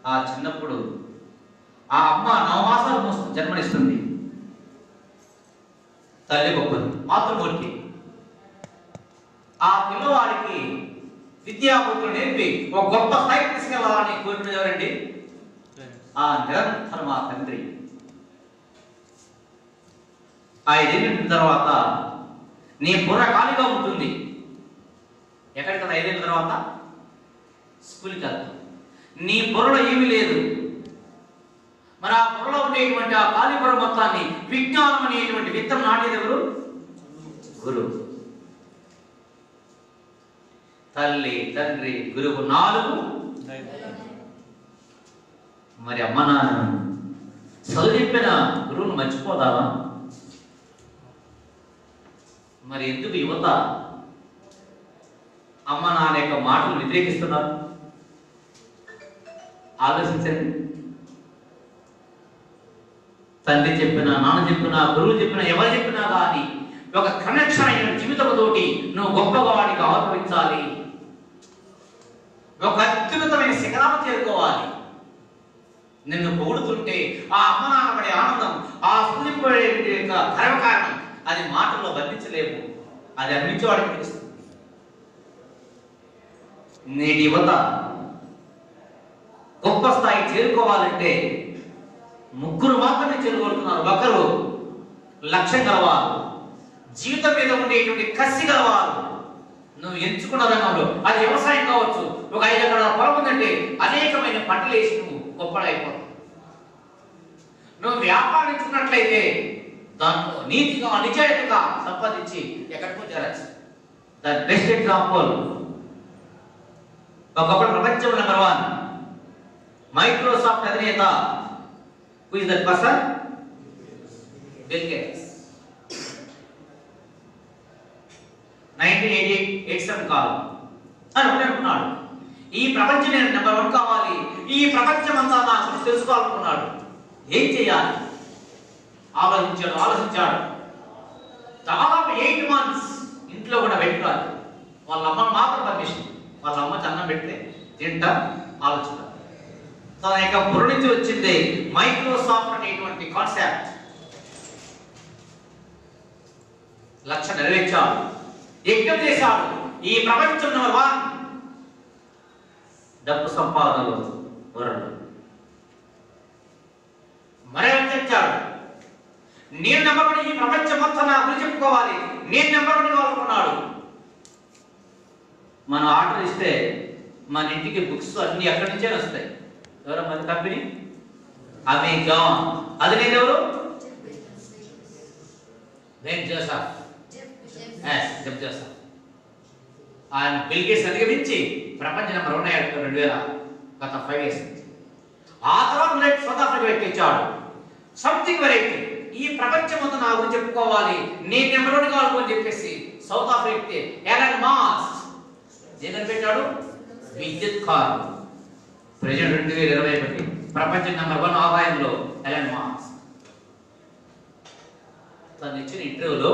ఆ చిన్నప్పుడు ఆ అమ్మ 9 మాసాలు జన్మనిస్తుంది. తల్లి గొప్పది, మాతృమూర్తి. ఆ పిల్లవాడికి విద్యాబుద్ధులు నేర్పి ఒక గొప్ప స్థాయికి తీసుకెళ్లాలని కోరుకునేది ఎవరండి? ఆ నిరంతరం ఆ తండ్రి. 5 ఏళ్ళ తర్వాత నీ బుర్ర ఖాళీగా ఉంటుంది. ఎక్కడికి కదా 5 ఏళ్ళ తర్వాత? స్కూల్కి వెళ్తాం. నీ బుర్రలో ఏమీ లేదు. మరి ఆ బుర్రలో ఉండేటువంటి ఆ ఖాళీ బుర్ర మొత్తాన్ని విజ్ఞానం అనేటువంటి విత్తనం నాటేది ఎవరు? గురువు. తల్లి, తండ్రి, గురువు 4. మరి అమ్మ నాన్న చదువు చెప్పిన గురువును మర్చిపోదావా? మరి ఎందుకు యువత అమ్మ నాన్న యొక్క మాటలు వ్యతిరేకిస్తున్నారు? ఆలోచించండి. తండ్రి చెప్పినా, నాన్న చెప్పినా, గురువు చెప్పినా, ఎవరు చెప్పినా కానీ ఒక కనెక్షన్ అయిన జీవితంతోటి నువ్వు గొప్పగా వాడికి ఆలోచించాలి. ఒక అత్యున్నతమైన శిఖరాన్ని చేరుకోవాలి. నిన్ను పొగుడుతుంటే ఆ అమ్మ నాన్న పడే ఆనందం, ఆ స్ఫూర్తిపడే కారణం అది మాటల్లో వర్ణించలేము. అది అనిపించేవాడికి తెలుస్తుంది. నేటి యువత గొప్ప స్థాయి చేరుకోవాలంటే 3 మాత్రమే చేరుకోరుతున్నారు. ఒకరు లక్ష్యం గలవారు, జీవితం మీద ఉండేటువంటి కసి గలవారు. నువ్వు ఎంచుకున్న రంగంలో అది వ్యవసాయం కావచ్చు. ఒక 5 ఎకరాల పొలం ఉందంటే అనేకమైన పంటలు వేసి నువ్వు గొప్పడైపోతావు. నువ్వు వ్యాపారం ఎంచుకున్నట్లయితే దాంట్లో నీతిగా, నిజాయితీగా సంపాదించి ఎక్కడికో చేరచ్చు. ద బెస్ట్ ఎగ్జాంపుల్, ఒకప్పుడు ప్రపంచంలో నెంబర్ 1 మైక్రోసాఫ్ట్ అధినేత. Who is that person? Bill gates. 1987 కాలం అని అనుకున్నాడు. ఈ ప్రపంచం నేను నెంబర్ 1 కావాలి, ఈ ప్రపంచం అంతా నా గురించి తెలుసుకోవాలనుకున్నాడు. ఏం చేయాలి? ఆలోచించాడు. దాదాపు 8 months ఇంట్లో కూడా పెట్టుకోవాలి. వాళ్ళ అమ్మ మాత్రం పర్మిషన్. వాళ్ళ అమ్మ అన్నం పెడితే తింటా, ఆలోచన. తన యొక్క బుర్ర నుంచి వచ్చింది మైక్రోసాఫ్ట్ అనేటువంటి కాన్సెప్ట్. లక్ష్యం నెరవేర్చాడు, యజ్ఞం చేశాడు. ఈ ప్రపంచం నెంబర్ 1 డబ్బు సంపాదనలో వరడు. మరే తెచ్చాడు. నేను నెంబర్ 1, ఈ ప్రపంచం మొత్తం నా గురించి చెప్పుకోవాలి, నేను నెంబర్ 1 కావాలనుకున్నాడు. మనం ఆర్డర్ ఇస్తే మన ఇంటికి బుక్స్ అన్ని ఎక్కడి నుంచే వస్తాయి. ఎవరో మన కంపెనీ అమెజాన్. అది నేను ఎవరు? Jeff Joseph. ఆయన బిల్ గేట్స్ అధిగమించి ప్రపంచ నెంబర్ 1 అయ్యాడు 2005 years. ఆ తర్వాత సౌత్ ఆఫ్రికా ఎక్కించాడు. Something variety. ఈ ప్రపంచం మొత్తం నా గురించి చెప్పుకోవాలి, నేను నెంబర్ 1 కావాలని చెప్పేసి సౌత్ ఆఫ్రికా ఎలన్ మాస్క్ ఏమని పెట్టాడు? విద్యుత్ కారు. ప్రెసిడెంట్ 2021 ప్రపంచ నెంబర్ 1 ఆదాయంలో ఎలన్ మాస్క్. తను ఇచ్చిన ఇంటర్వ్యూలో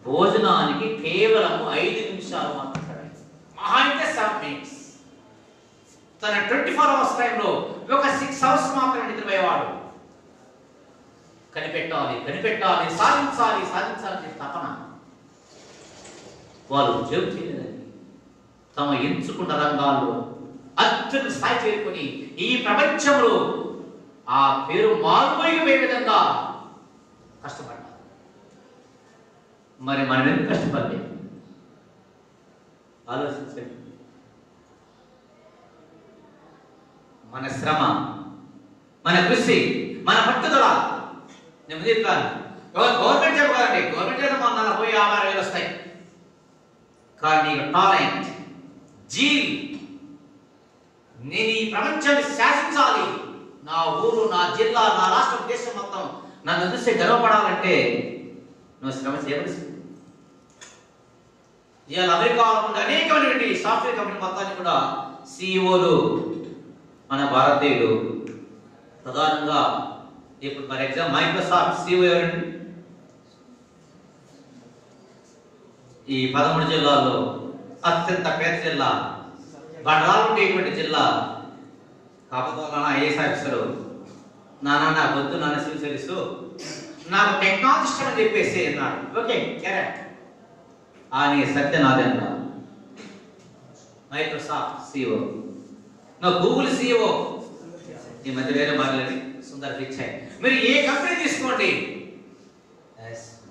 భోజనానికి కేవలం 5 నిమిషాలు మాత్రమే, మహా అయితే 7 minutes. తన 24 hours టైంలో ఒక 6 hours మాత్రమే నిద్రపోయేవాడు. కనిపెట్టాలి, సాధించాలి తపన. వాళ్ళు ఉద్యోగం చేయలేదండి. తమ ఎంచుకున్న రంగాల్లో అత్యున్నత స్థాయి చేరుకుని ఈ ప్రపంచంలో ఆ పేరు మారుమోగిపోయే విధంగా కష్టపడ్డారు. మరి మనం ఎందుకు కష్టపడలేదు? ఆలోచించండి. మన శ్రమ, మన కృషి, మన పట్టుదల. నేను చెప్పాను, గవర్నమెంట్ జాబ్ కాదండి. గవర్నమెంట్ జాబ్ 40,000-50,000 వస్తాయి. కానీ టాలెంట్, జీల్, నేను ఈ ప్రపంచాన్ని శాసించాలి, నా ఊరు, నా జిల్లా, నా రాష్ట్రం, దేశం మొత్తం నన్ను చూస్తే గర్వపడాలంటే నువ్వు శ్రమ చేయవలసింది. ఇవాళ అమెరికాలో ఉండే అనేకమైనటువంటి సాఫ్ట్వేర్ కంపెనీ మొత్తాన్ని కూడా సిఇఓలు మన భారతీయులు. ప్రధానంగా ఇప్పుడు ఫర్ ఎగ్జాంపుల్ మైక్రోసాఫ్ట్ సిఇఓ ఎవరండి? ఈ 13 జిల్లాల్లో అత్యంత పేద జిల్లా, బండరాలు ఉండేటువంటి జిల్లా కాకపోతే వాళ్ళ ఐఏఎస్ ఆఫీసరు నాన్న నాకు వద్దు నాన్న సివిల్ సర్వీసు నాకు టెక్నాలజీ ఇష్టం అని చెప్పేసి అన్నాడు. ఓకే కరెక్ట్ అని Satyanarayana Microsoft CEO, Google CEO, ఈ మధ్య వేరే మాట్లాడి సుందర్ పిచ్చై. మీరు ఏ కంపెనీ తీసుకోండి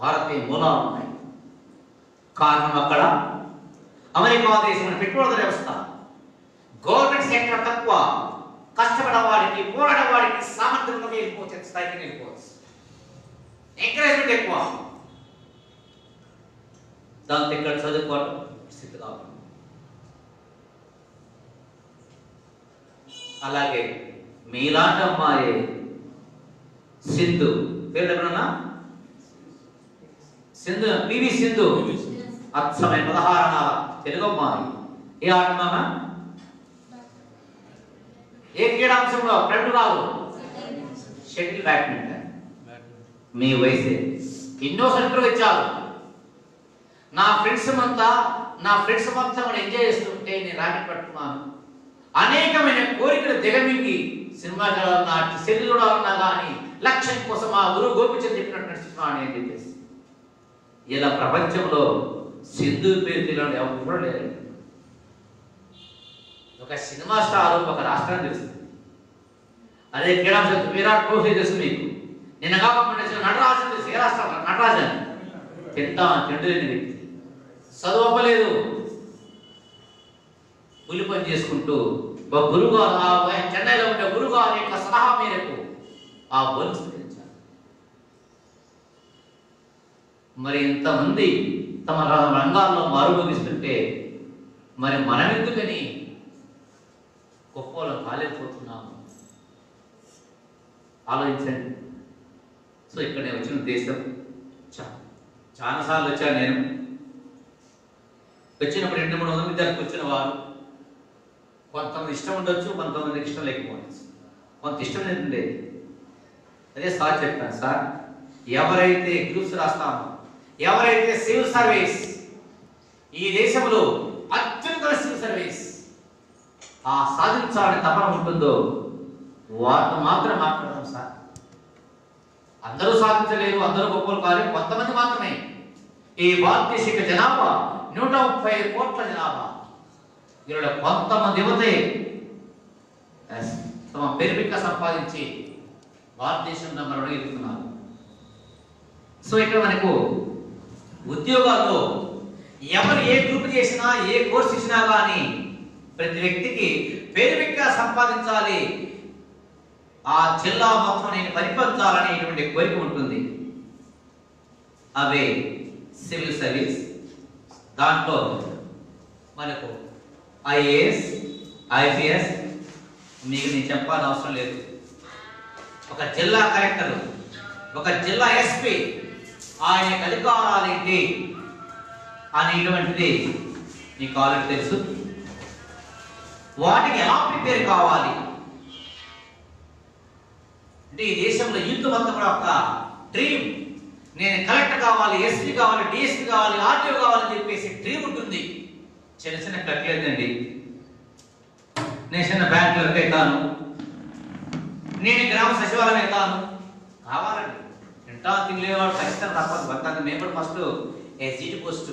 భారతీయ మూలాలు ఉన్నాయి. కారణం అక్కడ అమెరికా దేశం పెట్టుబడుల వ్యవస్థ, గవర్నమెంట్ సెక్టర్ తక్కువ, కష్టపడేవాడికి పోరాడేవాడికి సామర్థ్యంగా వెళ్ళిపోవచ్చు, స్థాయికి వెళ్ళిపోవచ్చు, ఎంకరేజ్మెంట్ ఎక్కువ. దాంతో ఇక్కడ చదువుకోవడం స్థితి కావాలి. అలాగే మీలాంటి అమ్మాయి సింధు పేరు ఎప్పుడన్నా సింధు, పివి సింధు అచ్చమైన 16 తెలుగు అమ్మాయి. ఏ ఆటమామా ఏ క్రీడాంశంలో ఫ్రెండ్ రాదు షటిల్ బ్యాడ్మింటన్. మీ వయసే ఎన్నో సెంటర్ ఇచ్చారు. నా ఫ్రెండ్స్ మొత్తం ఎంజాయ్ చేస్తుంటే నేను రాకెట్ పట్టుకున్నాను. అనేకమైన కోరికలు దిగమింగి సినిమా చూడాలన్నా సెల్ చూడాలన్నా కానీ లక్ష్యం కోసం ఆ గురువు గోపిచంద్ చెప్పినట్టు నడుస్తున్నాను అని చెప్పేసి ఇలా ప్రపంచంలో సింధు పేరు తెలియని ఎవరు లేరు. ఒక సినిమా స్టార్ ఒక రాష్ట్రాన్ని తెలుస్తుంది. అదే క్రీడాంశం విరాట్ కోహ్లీ తెలుసు మీకు. నిన్న కాకుండా నటరాజన్ తెలుసు. ఏ రాష్ట్రం నటరాజన్ తింటలేని వ్యక్తి, చదువలేదు, కూలి పని చేసుకుంటూ ఒక గురుగారు చెన్నైలో ఉండే గురుగారు యొక్క సలహా మేరకు ఆ బోల్ స్వీకరించారు. మరి ఇంతమంది తమ రంగాల్లో మారుమోగిస్తుంటే మరి మనం ఎందుకని గొప్పలో కాలేకపోతున్నాము? ఆలోచించండి. సో ఇక్కడ నేను వచ్చిన ఉద్దేశం, చాలాసార్లు వచ్చాను నేను. వచ్చినప్పుడు 200-300 విద్యార్థులు వచ్చిన వారు కొంతమంది ఇష్టం ఉండొచ్చు, కొంతమందికి ఇష్టం లేకపోవచ్చు. కొంత ఇష్టం లేదండి. అదే సార్ చెప్పాను, సార్ ఎవరైతే గ్రూప్స్ రాస్తామో, ఎవరైతే సివిల్ సర్వీస్ ఈ దేశంలో అత్యున్నత సివిల్ సర్వీస్ ఆ సాధించాలని తపన ఉంటుందో వాటిని మాత్రం మాట్లాడదాం సార్. అందరూ సాధించలేరు, అందరూ గొప్పలు కాదు, కొంతమంది మాత్రమే. ఈ భారతదేశ జనాభా 135 కోట్ల జనాభా. వీళ్ళ కొంతమంది యువతే తమ పేరుపిక్క సంపాదించి భారతదేశం నెంబర్ అడుగుతున్నారు. సో ఇక్కడ మనకు ఉద్యోగాల్లో ఎవరు ఏ గ్రూప్ చేసినా ఏ కోర్స్ ఇచ్చినా కానీ ప్రతి వ్యక్తికి పేరుపిక్క సంపాదించాలి, ఆ జిల్లా మొత్తం నేను పరిపాలించాలనేటువంటి కోరిక ఉంటుంది. అవే సివిల్ సర్వీస్. దాంట్లో మనకు ఐఏఎస్, ఐపీఎస్ మీకు నేను చెప్పాల్సిన అవసరం లేదు. ఒక జిల్లా కలెక్టర్, ఒక జిల్లా ఎస్పీ ఆయన అధికారాలు ఏంటి అనేటువంటిది మీకు ఆల్రెడీ తెలుసు. వాటికి ఎలా ప్రిపేర్ కావాలి అంటే ఈ దేశంలో యూత్ మొత్తం కూడా ఒక డ్రీమ్, నేను కలెక్టర్ కావాలి, ఎస్పీ కావాలి, డిఎస్పీ కావాలి, ఆర్టీఓ కావాలని చెప్పేసి డ్రీమ్ ఉంటుంది. చిన్న చిన్న కట్టలేదండి. నేను చిన్న బ్యాంకులకు అవుతాను, నేను గ్రామ సచివాలయం అవుతాను కావాలండి. తింటా తినలేవాడు ఖచ్చితంగా తప్పదు. బతాను మేము కూడా ఫస్ట్ ఎస్జీటీ పోస్ట్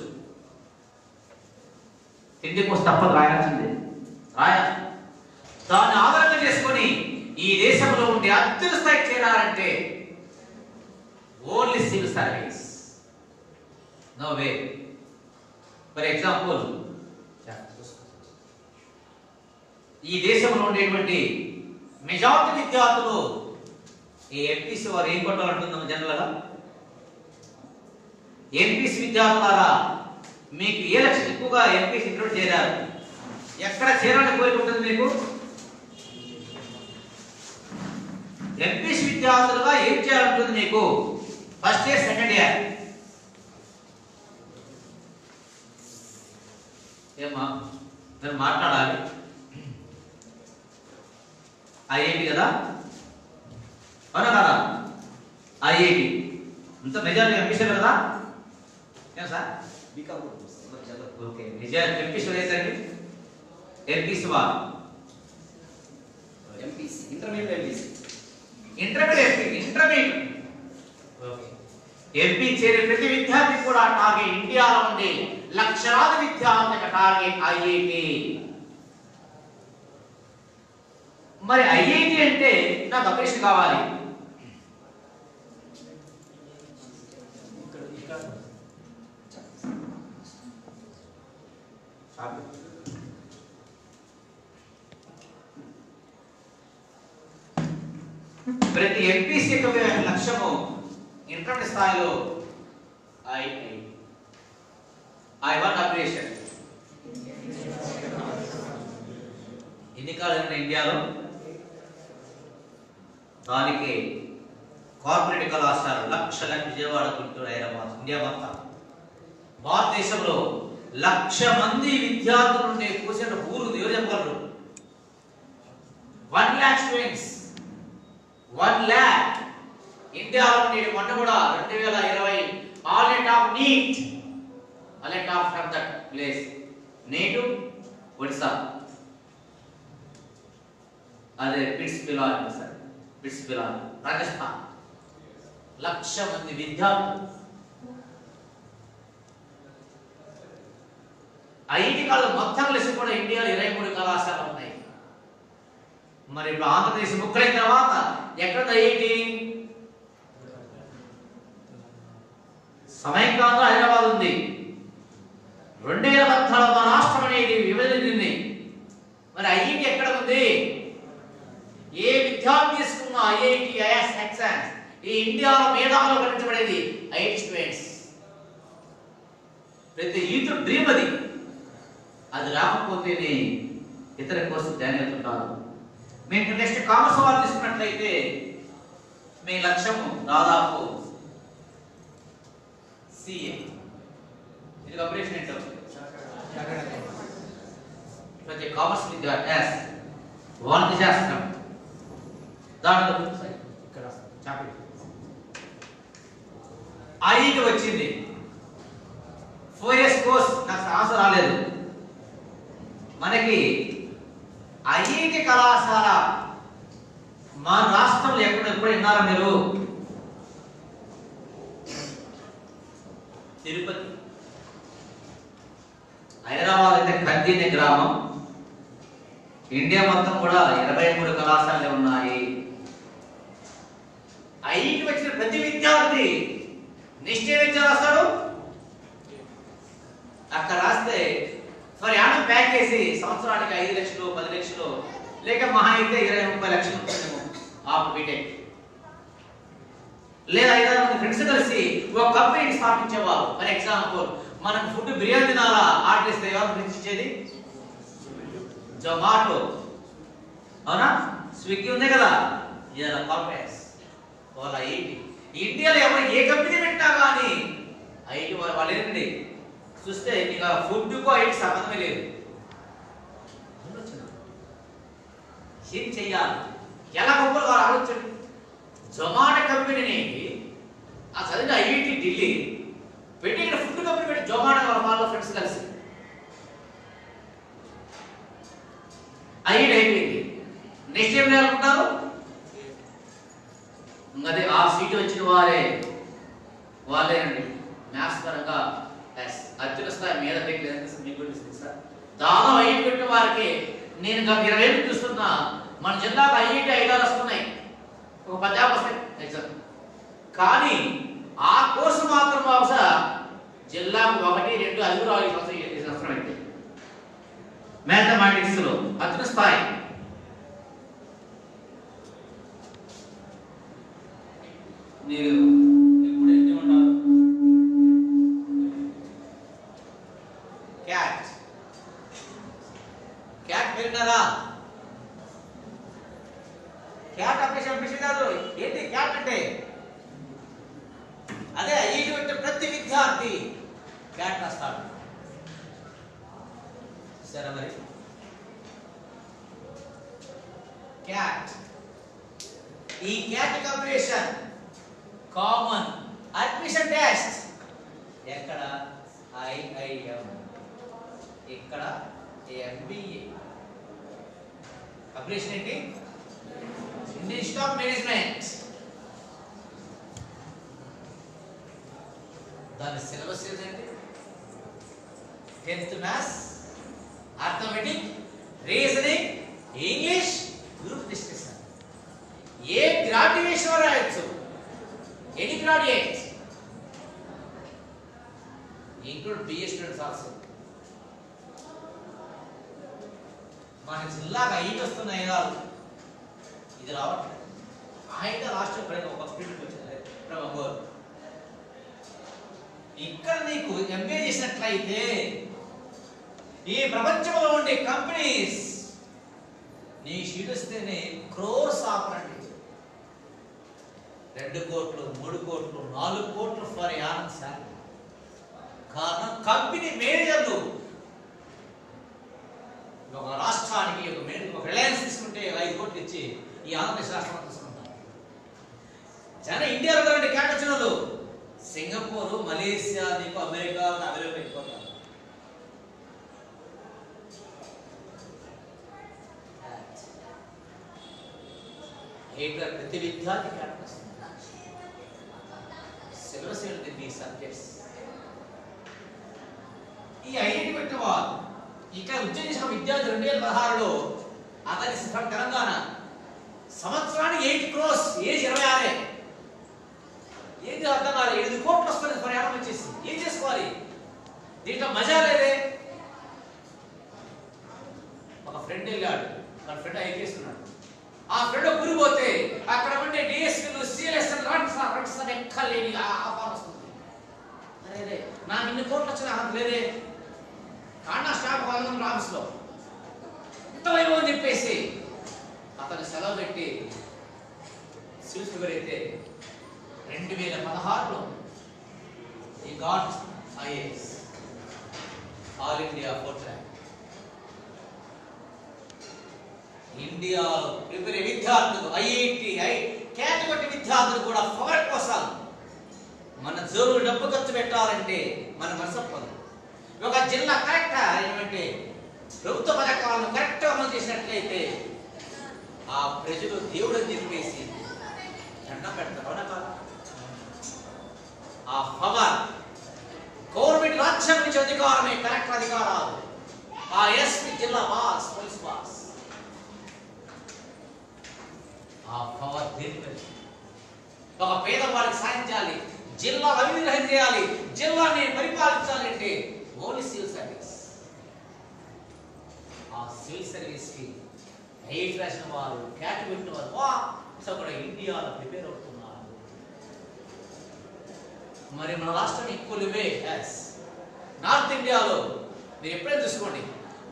తిండి పోస్ట్ తప్పదు, రాయాల్సిందే, రాయాలి. దాన్ని ఆధారంగా చేసుకొని ఈ దేశంలో ఉండే అత్యున్నత స్థాయికి చేరాలంటే only civil service, no way. For example ఈ దేశంలో ఉండేటువంటి మెజారిటీ విద్యార్థులు ఈ ఎంపీసీ వారు ఏం కొట్టాలంటుందాం జనరల్గా. ఎంపీసీ విద్యార్థులారా మీకు ఏ లక్ష్యం ఎక్కువగా ఎంపీసీ ఇంట్లో చేరారు, ఎక్కడ చేరాలని కోరిక ఉంటుంది మీకు? ఎంపీసీ విద్యార్థులుగా ఏం చేయాలంటుంది మీకు? First year, second year. ఏమా మీరు మాట్లాడాలి. ఐఐటి కదా, అవునా కదా? ఐఐటి అంత మెజారిటీ ఎంపీసీ కదా, ఏం సార్? ఓకే, మెజారిటీ ఎంపీసీ వేసండి. ఎంపీసీ వారు MPC intermediate MPC intermediate MP చేరే ప్రతి విద్యార్థి కూడా టార్గెట్ ఇండియాలో ఉండే లక్షలాది విద్యార్థుల టార్గెట్ ఐఐటి. మరి ఐఐటి అంటే నాకు అప్లికేషన్ కావాలి. ప్రతి ఎంపీసీ యొక్క లక్ష్యము ఇంటర్మీడియట్ స్థాయిలో I1 అప్లికేషన్ ఎన్ని కాలేజీలు ఇండియాలో? దానికి కార్పొరేట్ కళాశాల లక్షల విజయవాడ, గుంటూరు, హైదరాబాద్, ఇండియా మొత్తం భారతదేశంలో 1,00,000 మంది విద్యార్థులు ఉండే కూర్చున్న ఊరు ఎవరు చెప్పగలరు? 1,00,000 స్టూడెంట్స్. 1,00,000 ఇండియాలో నేడు మొన్న కూడా 2020 ఆల్ నెట్ ఆఫ్ నీట్ అలెట్ ఆఫ్ ఫ్రమ్ దట్ ప్లేస్ నేటు ఒడిశా అదే పిట్స్ పిలాన్ రాజస్థాన్ 1,00,000 మంది విద్యార్థులు. ఐఐటి కాలేజ్ మొత్తం కలిసి కూడా ఇండియాలో 23 కళాశాలలు ఉన్నాయి. మరి ఇప్పుడు ఆంధ్రప్రదేశ్ ముక్కలైన తర్వాత ఎక్కడ ఐఐటి? సమయంకాలంలో హైదరాబాద్ ఉంది. 2014 మన రాష్ట్రం అనేది విభజించింది. మరి ఐఐటి ఎక్కడ ఉంది? ఏ విద్యార్థి తీసుకున్న ఐఐటి ఐఎస్ ఎగ్జామ్స్ ఈ ఇండియాలో మేధావులు గణించబడేది ఐఐటి స్టూడెంట్స్. ప్రతి యూత్ డ్రీమ్ అది. అది రాకపోతేనే ఇతర కోర్సు ధ్యానం అవుతుంటారు. మేము నెక్స్ట్ కామర్స్ వాళ్ళు తీసుకున్నట్లయితే మీ లక్ష్యము దాదాపు సిఏ. ఇది కంప్లీషన్ ఏంటో ప్రతి కామర్స్ విద్యార్థి వాణిజ్య శాస్త్రం దాంట్లో ఇక్కడ ఐఐటి వచ్చింది. 4 years కోర్స్ నాకు ఆన్సర్ రాలేదు. మనకి ఐఐటి కళాశాల మన రాష్ట్రంలో ఎప్పుడు విన్నారా మీరు? తిరుపతి. హైదరాబాద్ అయితే ఖద్దీ అనే గ్రామం. ఇండియా మొత్తం కూడా 23 కళాశాలలు ఉన్నాయి. ఐఐటి వచ్చిన ప్రతి విద్యార్థి నిశ్చయ విద్య రాస్తాడు. అక్కడ రాస్తే మరి యానం ప్యాక్ చేసి సంవత్సరానికి 5 లక్షలు 10 లక్షలు లేక మహా అయితే 20-30 లక్షలు ఉంటుందేమో ఆఫ్ బీటెక్. లేదా 5-6 మంది ఫ్రెండ్స్ కలిసి ఒక కంపెనీని స్థాపించేవారు. ఫర్ ఎగ్జాంపుల్ మనం ఫుడ్ బిర్యానీ తినాలా ఆర్డర్ ఇస్తే ఎవరు ఫ్రెండ్స్ ఇచ్చేది? జొమాటో, అవునా? స్విగ్గీ ఉంది కదా, ఇలా కార్పొరేట్స్ వాళ్ళ ఐఐటి. ఇండియాలో ఎవరు ఏ కంపెనీ పెట్టినా కానీ ఐఐటి వాళ్ళు ఏంటండి చూస్తే ఇక ఫుడ్కు ఐఐటి సంబంధమే లేదు. ఏం చెయ్యాలి, ఎలా గొప్పగా ఆలోచించండి. జొమాటో కంపెనీ అనేది ఆ చదివిన ఐఐటి ఢిల్లీ పెట్టి ఇక్కడ ఫుడ్ కంపెనీ పెట్టి జొమాటో వాళ్ళ ఫ్రెండ్స్ కలిసి ఐఐటి అయిపోయింది. నెక్స్ట్ ఏం చేయాలనుకుంటారు? అదే ఆ సీట్ వచ్చిన వాళ్ళేనండి మ్యాథ్స్ పరంగా అత్యున్నత స్థాయి మీద మీకు సార్ దాదాపు ఐఐటి పెట్టిన వారికి నేను గత 20 ఏళ్ళు చూస్తున్నా. మన జిల్లాకు ఐఐటి 5-6 వస్తున్నాయి, ఒక 10 వస్తాయి. కానీ ఆ కోర్సు మాత్రం బహుశా జిల్లాకు 1, 2, 5 సంవత్సరం అయితే మ్యాథమెటిక్స్ లో అత్యున్నత స్థాయి. మీరు ఎప్పుడైతే ఉంటారు క్యాట్ విన్నారా? క్యాట్ అప్లికేషన్ కాదు. ఏంటి క్యాట్ అంటే? అదే ఐఐటి వచ్చే ప్రతి విద్యార్థి క్యాట్ రాస్తాడు. సరే మరి క్యాట్ ఈ CAT completion Common Admission Test ఎక్కడ? ఐఐఎం, ఇక్కడ ఎంబీఏ. కంప్లీషన్ ఏంటి? Indian Institute of Management. దాని సిలబస్ ఏంటంటే 10th maths, arithmetic, reasoning, English, group discussion. ఏ గ్రాడ్యుయేషన్ రాయొచ్చు, any graduate, include BA students also. మన జిల్లాకు 5 వస్తున్నాయి కాదు, ఇది రావట్లేదు. 5 లాస్ట్ ఒక స్పీడ్కి వచ్చింది ప్రభు. ఇక్కడ నీకు ఎంబీఏ చేసినట్లయితే ఈ ప్రపంచంలో ఉండే కంపెనీస్ నీ షీట్ వస్తేనే క్రోర్స్ ఆఫర్ అండి. 2 కోట్లు, 3 కోట్లు, 4 కోట్లు ఫర్ యానం సార్. కారణం కంపెనీ మేనేజర్లు ఒక రాష్ట్రానికి ఒక రిలయన్స్ తీసుకుంటే 5 కోట్లు ఇచ్చి ఈ ఆంధ్రప్రదేశ్ రాష్ట్రం తీసుకుంటారు. చాలా ఇండియాలో ఉన్నటువంటి క్యాటచనలు సింగపూర్, మలేసియా, నీకు అమెరికా అవైలబుల్ అయిపోతారు. ప్రతి విద్యార్థి క్యాటస్ సిలబస్ ఏంటి సబ్జెక్ట్స్. ఈ ఐఐటి పెట్టిన వారు ఇక్కడ ఉద్యోగం చేసిన విద్యార్థి 2016లో అతని తెలంగాణ సంవత్సరానికి 8 crores, ఏజ్ 26. ఏం అర్థం కాదు. 8 కోట్లు వస్తుంది ప్రయాణం వచ్చేసి. ఏం చేసుకోవాలి? దీంట్లో మజా లేదే. ఒక ఫ్రెండ్ వెళ్ళాడు, మన ఫ్రెండ్ ఐపీఎస్ ఉన్నాడు. ఆ ఫ్రెండ్ గురిపోతే అక్కడ ఉండే డిఎస్పీలు సిఎల్ఎస్ఎల్ రట్స్ ఎక్కలేని ఆఫర్ వస్తుంది. అరే నాకు ఇన్ని కోట్లు వచ్చిన లేదే, కాండా స్టాఫ్ వాళ్ళం రామ్స్లో ఇంత వైభవం చెప్పేసి అతను సెలవు పెట్టి సివిల్ ఫిగర్ అయితే 2016లో ఈ got IAS all India 4th rank. ఇండియాలో ప్రిపేర్ విద్యార్థులు ఐఐటి కేటగిరీ విద్యార్థులు కూడా ఫవర్ కోసం మన జోబులు డబ్బు ఖర్చు పెట్టాలంటే మన మనసప్పదు. ఒక జిల్లా కరెక్ట్ ఏమంటే ప్రభుత్వ పథకాలను కరెక్ట్ అమలు చేసినట్లయితే ఆ ప్రజలు దేవుడు అని చెప్పేసి దండం పెడతారు. అవునా కాదా? ఆ పవర్ గవర్నమెంట్ రాజ్యం నుంచి అధికారమే కరెక్ట్ అధికారాలు. ఆ ఎస్పీ జిల్లా బాస్, పోలీస్ బాస్, ఆ పవర్ దేని ఒక పేదవాడికి సాయం చేయాలి, జిల్లా అభివృద్ధి చేయాలి, జిల్లాని పరిపాలించాలంటే ఓన్లీ సివిల్ సర్వీస్. ఆ సివిల్ సర్వీస్ కి ఐఐటి రాసిన వారు, క్యాట్ పెట్టిన వారు కూడా ఇండియాలో ప్రిపేర్ అవుతున్నారు. మరి మన రాష్ట్రం ఎక్కువే నార్త్ ఇండియాలో మీరు ఎప్పుడైనా చూసుకోండి,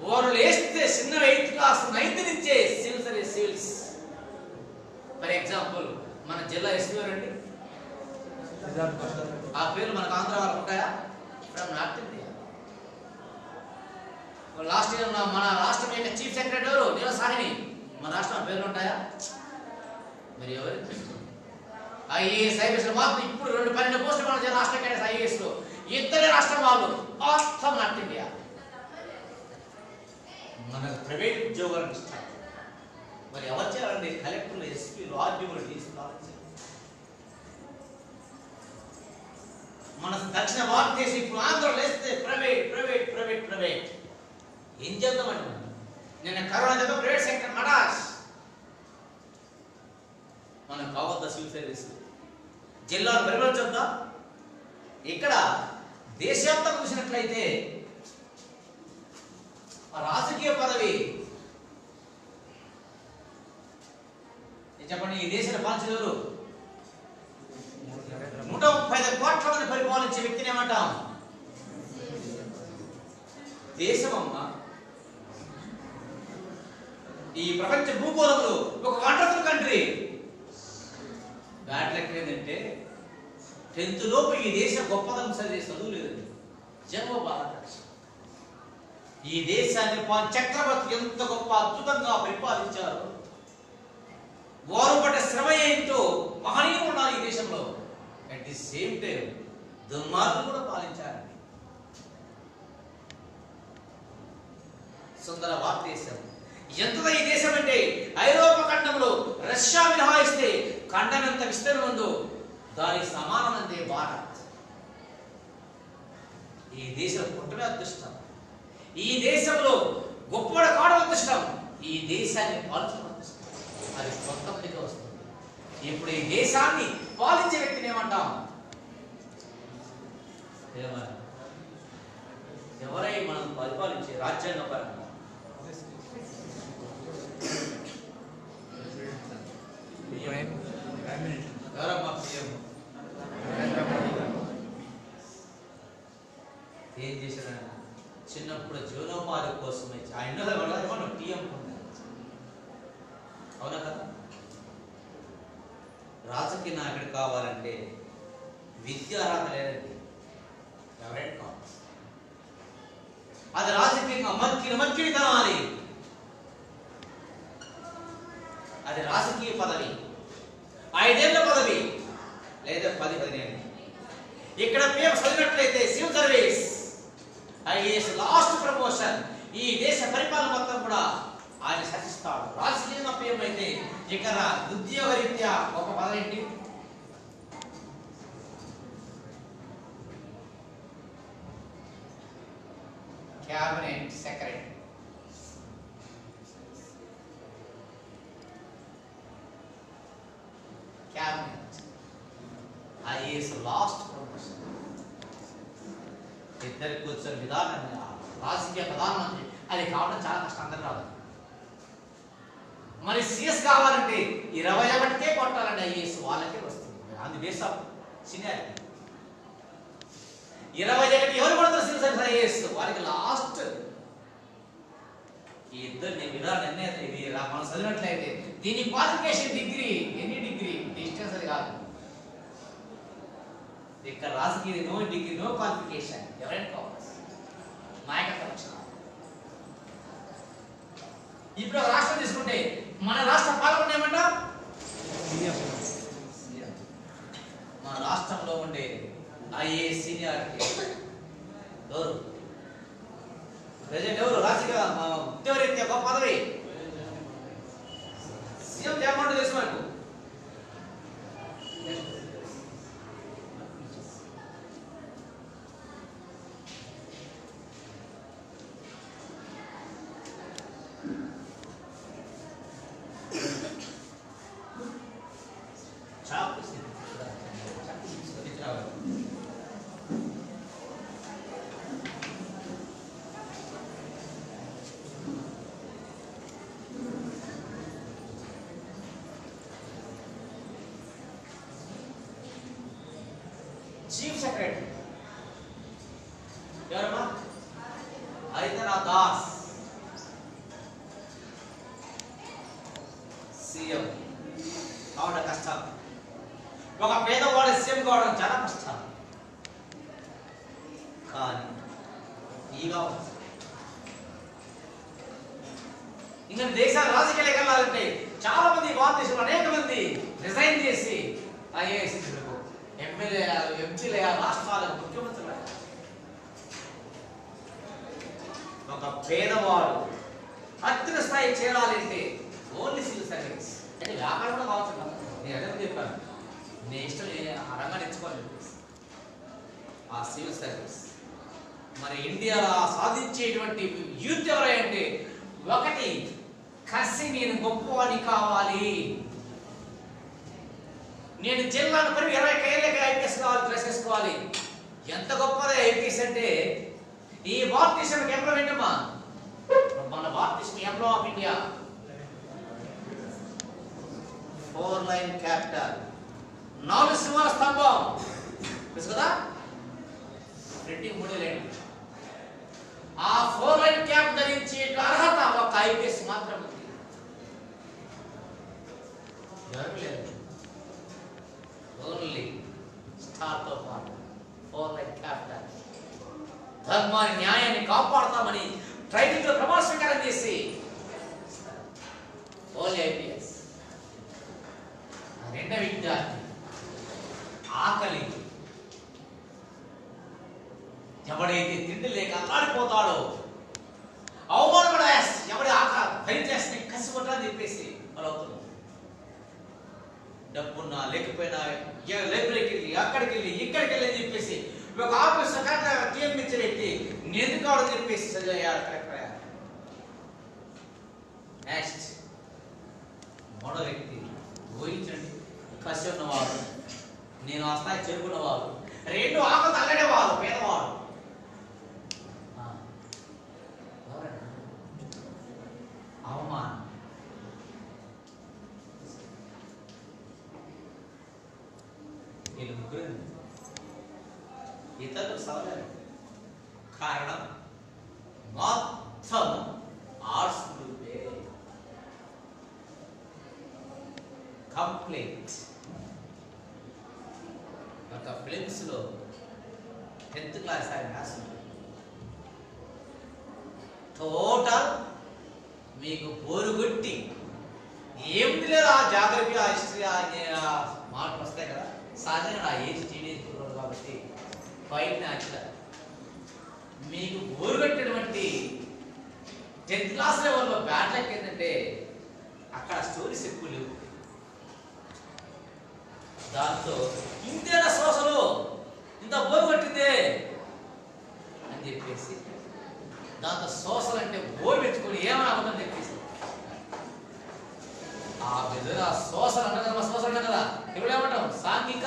వాళ్ళు వేస్తే చిన్న 8th క్లాస్ 9th నుంచే civil service civils. For example మన జిల్లా ఎస్పీ అండి, ఆ పేర్లు మనకు ఆంధ్ర వాళ్ళకు ఉంటాయా? From north India. Last year మన రాష్ట్రం యొక్క చీఫ్ సెక్రటరీ ఎవరు? నీల సాహిని. మన రాష్ట్రం పేర్లు ఉంటాయా? మరి ఎవరు? ఐఏఎస్ ఐపీఎస్ మాత్రం ఇప్పుడు 12 పోస్టులు మన రాష్ట్ర కేడర్స్ ఐఏఎస్ లో 2 రాష్ట్రం వాళ్ళు మొత్తం నార్త్ ఇండియా. మనకు ప్రైవేట్ ఉద్యోగాలు ఇస్తారు. మరి ఎవరు చేయాలండి? కలెక్టర్లు, ఎస్పీలు, ఆర్డీఓలు, డీసీలు. మన దక్షిణ భారతదేశం ఇప్పుడు ఆంధ్రలో వేస్తే ప్రైవేట్ ప్రైవేట్ ప్రైవేట్ ప్రైవేట్. ఏం చేద్దామండి? నిన్న కరోనా దెబ్బ ప్రైవేట్ సెక్టర్ మడాస్. మనకు కావద్దా సివిల్ సర్వీస్? జిల్లాను పరిపాలించొద్దా? ఇక్కడ దేశవ్యాప్తంగా చూసినట్లయితే రాజకీయ పదవి చెప్పండి, ఈ దేశాన్ని పాలించేవారు 135 కోట్ల మంది పరిపాలించే వ్యక్తిని ఏమంటాం? దేశమమ్మ. ఈ ప్రపంచ భూగోళంలో ఒక వండర్ఫుల్ కంట్రీ. బ్యాడ్ లెక్క ఏంటంటే 10th లోపు ఈ దేశం గొప్పదనం చదువు లేదండి. జన్మ భారతదేశం. ఈ దేశాన్ని చక్రవర్తి ఎంత గొప్ప అద్భుతంగా పరిపాలించారు. వారు పడ్డ శ్రమ ఏంటో మహనీయులు ఉన్నారు ఈ దేశంలో. అట్ ది సేమ్ టైం దుర్మార్గులు కూడా పాలించారు. సుందర భారతదేశం. ఎంతగా ఈ దేశం అంటే ఐరోపా ఖండంలో రష్యా మినహాయిస్తే ఖండం ఎంత విస్తరణ ఉందో దానికి సమానమందే భారత్. ఈ దేశం పుట్టమే అదృష్టం, ఈ దేశంలో గొప్పవాడు కావడం అదృష్టం, ఈ దేశాన్ని పాలించడం అదృష్టం. అది కొంతమందికి వస్తుంది. ఇప్పుడు ఈ దేశాన్ని పాలించే వ్యక్తిని ఏమంటాం? ఎవరై మనం పరిపాలించే రాజ్యాంగ పరంగా ఎవరమ్మా పిఎం? ఏం చేశాడు? చిన్నప్పుడు జీవనోపాధి కోసమే ఆయన ఏమన్నా పిఎం అవునా కదా? రాజకీయ నాయకుడు కావాలంటే విద్యార్హత లేదండి, ఎవరైనా కావాలి. అది రాజకీయంగా మక్కిడి కావాలి, అది రాజకీయ పదవి, 5 ఏళ్ల పదవి లేదా 10-15 ఏళ్ళు. ఇక్కడ మేము చదివినట్లయితే civil service IAS last promotion. ఈ దేశ పరిపాలన మొత్తం కూడా ఆయన శాసిస్తాడు. రాజకీయంగా పిఎం అయితే ఇక్కడ ఉద్యోగ రీత్యా ఒక పదవి ఏంటి? Cabinet secretary. Cabinet IAS last promotion. ఇద్దరు కూర్చొని విధానంగా రాజకీయ ప్రధానమంత్రి అది కావడం చాలా కష్టం, అందరూ రాదు. మరి సిఎస్ కావాలంటే 21కే కొట్టాలండి, ఐఏఎస్ వాళ్ళకే వస్తుంది. అది బేస్ ఆఫ్ సీనియారిటీ. 21 ఎవరు కొడతారు? సివిల్ సర్వీస్ ఐఏఎస్ వాళ్ళకి లాస్ట్. ఈ ఇద్దరు నేను విధానం ఇది మనం చదివినట్లయితే దీని క్వాలిఫికేషన్ డిగ్రీ, ఎన్ని డిగ్రీ డిస్టెన్స్ అది కాదు. ఇక్కడ రాజకీయ నో డిగ్రీ నో క్వాలిఫికేషన్, ఎవరైనా కావాలి, నాయకత్వ లక్షణాలు. ఇప్పుడు ఒక రాష్ట్రం తీసుకుంటే మన రాష్ట్ర పాలన ఏమంటా? మన రాష్ట్రంలో ఉండే ఐఏఎస్ సీనియారిటీ ఎవరు? ప్రజెంట్ ఎవరు? రాజకీయ ఉద్యోగరీత్యా గొప్ప పదవి సీఎం జగన్మోహన్ తెలుసు మనకు. చీఫ్ సెక్రటరీ ఎవరమ్మా? హరితనాథ్ దాస్. సీఎం కావడం కష్టం, ఒక పేదవాడు సీఎం కావడం చాలా కష్టం. కానీ ఇంకా దేశాల రాజకీయాలకు వెళ్ళాలంటే చాలా మంది భారతదేశంలో అనేక మంది రిజైన్ చేసి ఐఏఎస్ ఎమ్మెల్యే ఎంపీలు రాష్ట్రాలకు ముఖ్యమంత్రులు. ఒక పేదవాడు అత్యున్నత స్థాయి చేరాలంటే ఓన్లీ సివిల్ సర్వీస్. అంటే వ్యాపారం కూడా కావచ్చు. నేను అదే చెప్పాను, నీ ఇష్టం ఆ రంగాన్ని ఎంచుకోవాలి, ఆ సివిల్ సర్వీస్. మరి ఇండియాలో సాధించేటువంటి యూత్ ఎవరంటే ఒకటి కసి, నేను గొప్పవాడిని కావాలి, నేను జిల్లాను పరిమి 20 ఏళ్ళకి ఐపీఎస్ కావాలి, డ్రెస్ వేసుకోవాలి. ఎంత గొప్పదే ఐపీఎస్ అంటే ఈ భారతదేశానికి ఎంప్లాయ్ ఏంటమ్మా? మన భారతదేశం emblem of India 4 lion capital, 4 సింహాల స్తంభం తెలుసు కదా, ప్రింటింగ్ 3 లైన్. ఆ 4 లైన్ క్యాప్ ధరించే అర్హత ఒక ఐపీఎస్ మాత్రం ఉంది, ఎవరికి లేదు. ఓన్లీ స్టార్ తో పాటు 4 లైన్ క్యాపిటల్. ధర్మాన్ని న్యాయాన్ని కాపాడతామని ట్రైనింగ్ లో ప్రమాణ స్వీకారం చేసి ఓన్లీ ఐపీఎస్. రెండవ విద్యార్థి ఆకలి, ఎవడైతే తిండి లేక అల్లాడిపోతాడో, అవమానపడే ఎవడి ఆకలి భరించేస్తాడో చెప్పేసి వాళ్ళు అవుతున్నారు. డబ్బున్నా లేకపోయినా లైబ్రరీకి వెళ్ళి అక్కడికి వెళ్ళి ఇక్కడికి వెళ్ళి అని చెప్పేసి ఒక ఆఫీస్ టీఎంపించి పెట్టి ఎందుకు కావాలని చెప్పేసి చదివారు. నెక్స్ట్ మూడో వ్యక్తి ఊహించండి, కసి ఉన్నవాడు, నేను ఆ స్థాయి చేరుకున్నవాడు, రెండు ఆకలి అల్లడేవాడు, పేదవాడు. అవమానం. వీళ్ళు ముగ్గురు ఇతరులు సవలేదు. కారణం మొత్తం ఆర్ట్స్ గ్రూపే. కంప్లీట్. ఒక ఫిలిమ్స్ లో 10th క్లాస్ ఆయన రాసింది. టోటల్ మీకు బోరుగొట్టి ఏమిటి లేదు. ఆ జాగ్రఫీ, ఆ హిస్టరీ, ఆ మార్పులు వస్తాయి కదా, సహజంగా ఆ ఏజ్ టీనేజ్ కాబట్టి బయట న్యాచురల్. మీకు బోరుగొట్టినటువంటి 10th క్లాస్ లెవెల్లో బ్యాడ్ లక్ ఏంటంటే అక్కడ స్టోరీస్ ఎక్కువ లేవు. దాంతో ఇంతేనా సోసలు ఇంత బోరుగొట్టిందే అని చెప్పేసి దాంతో సోషల్ అంటే బోర్ పెట్టుకుని ఏమనుకుందని చెప్పేసి ఆ విధంగా సోషల్ అంట కదా, సోషల్ అంట కదా. ఇప్పుడు ఏమంటాం? సాంఘిక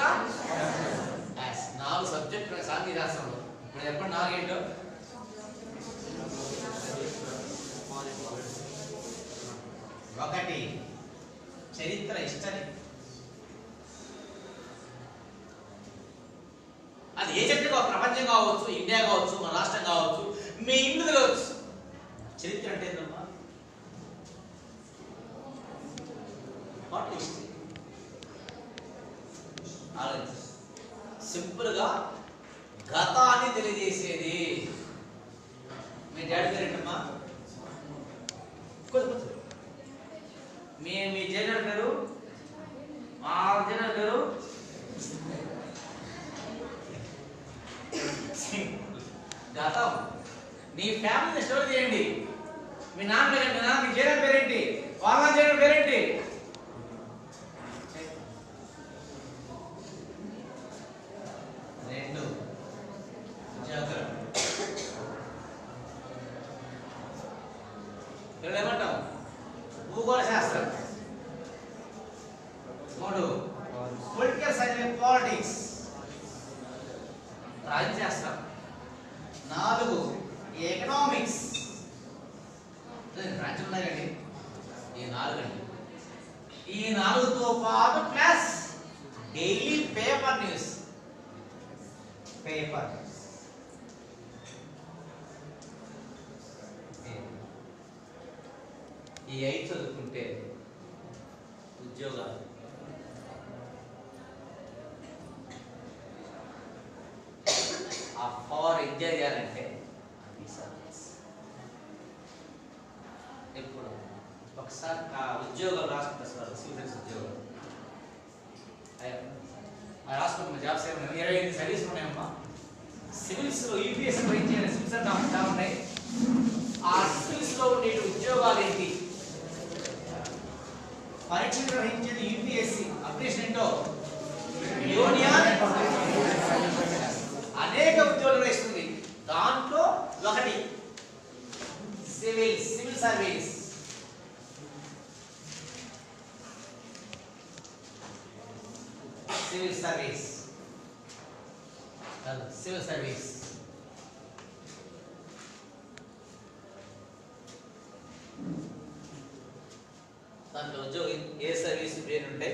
4 సబ్జెక్టులు సాంఘిక శాస్త్రంలో. ఇప్పుడు చెప్పండి నాలుగేంటో. ఒకటి చరిత్ర, హిస్టరీ. అది ఏ చరిత్ర, ప్రపంచం కావచ్చు, ఇండియా కావచ్చు, మన రాష్ట్రం కావచ్చు, మీ ఇంట్లో కావచ్చు. చరిత్ర అంటే ఏంటమ్మా? What history? సింపుల్ గా గతాన్ని తెలియజేసేది. మీ డాడీ పేరు ఏంటమ్మా? మీ జనరల్ పేరు? మా జనరల్ పేరు గతం. నీ ఫ్యామిలీని స్టోరీ చేయండి. మీ నాన్న పేరేంటి? మీ జనరల్ పేరేంటి? వాళ్ళ జనరల్ పేరేంటి? రెండు ఏమంటాం? భూగోళ శాస్త్రం. 3 పొలిటికల్ సైన్స్, పాలిటిక్స్, రాజ్యశాస్త్రం. 4 ఎకనామిక్స్. రాజ్యం ఉన్నాయండి ఈ 4 అండి. ఈ 4తో పాటు plus daily paper news. Paper ఈ 5 చదువుకుంటే ఉద్యోగాలు. ఆ పవర్ ఎంజాయ్ చేయాలంటే ఎప్పుడు ఒకసారి ఉద్యోగాలు రాసుకుంటారు సార్. సివిల్స్ ఉద్యోగాలు రాసుకుంటున్న జాబ్స్ ఏమన్నా 25 సర్వీసులు ఉన్నాయమ్మా. సివిల్స్ లో యూపీఎస్సీ వహించే సివిల్స్ అంటే ఉన్నాయి. ఆ సివిల్స్ లో ఉండే ఉద్యోగాలు ఏంటి? పరీక్ష నిర్వహించేది యూపీఎస్సీ. అప్లికేషన్ ఏంటో యూనియన్ అనేక ఉద్యోగాలు ఇస్తుంది. దాంట్లో ఒకటి సివిల్ సర్వీస్. సివిల్ సర్వీస్ దాంట్లో ఉద్యోగం ఏ సర్వీస్ పేరుంటే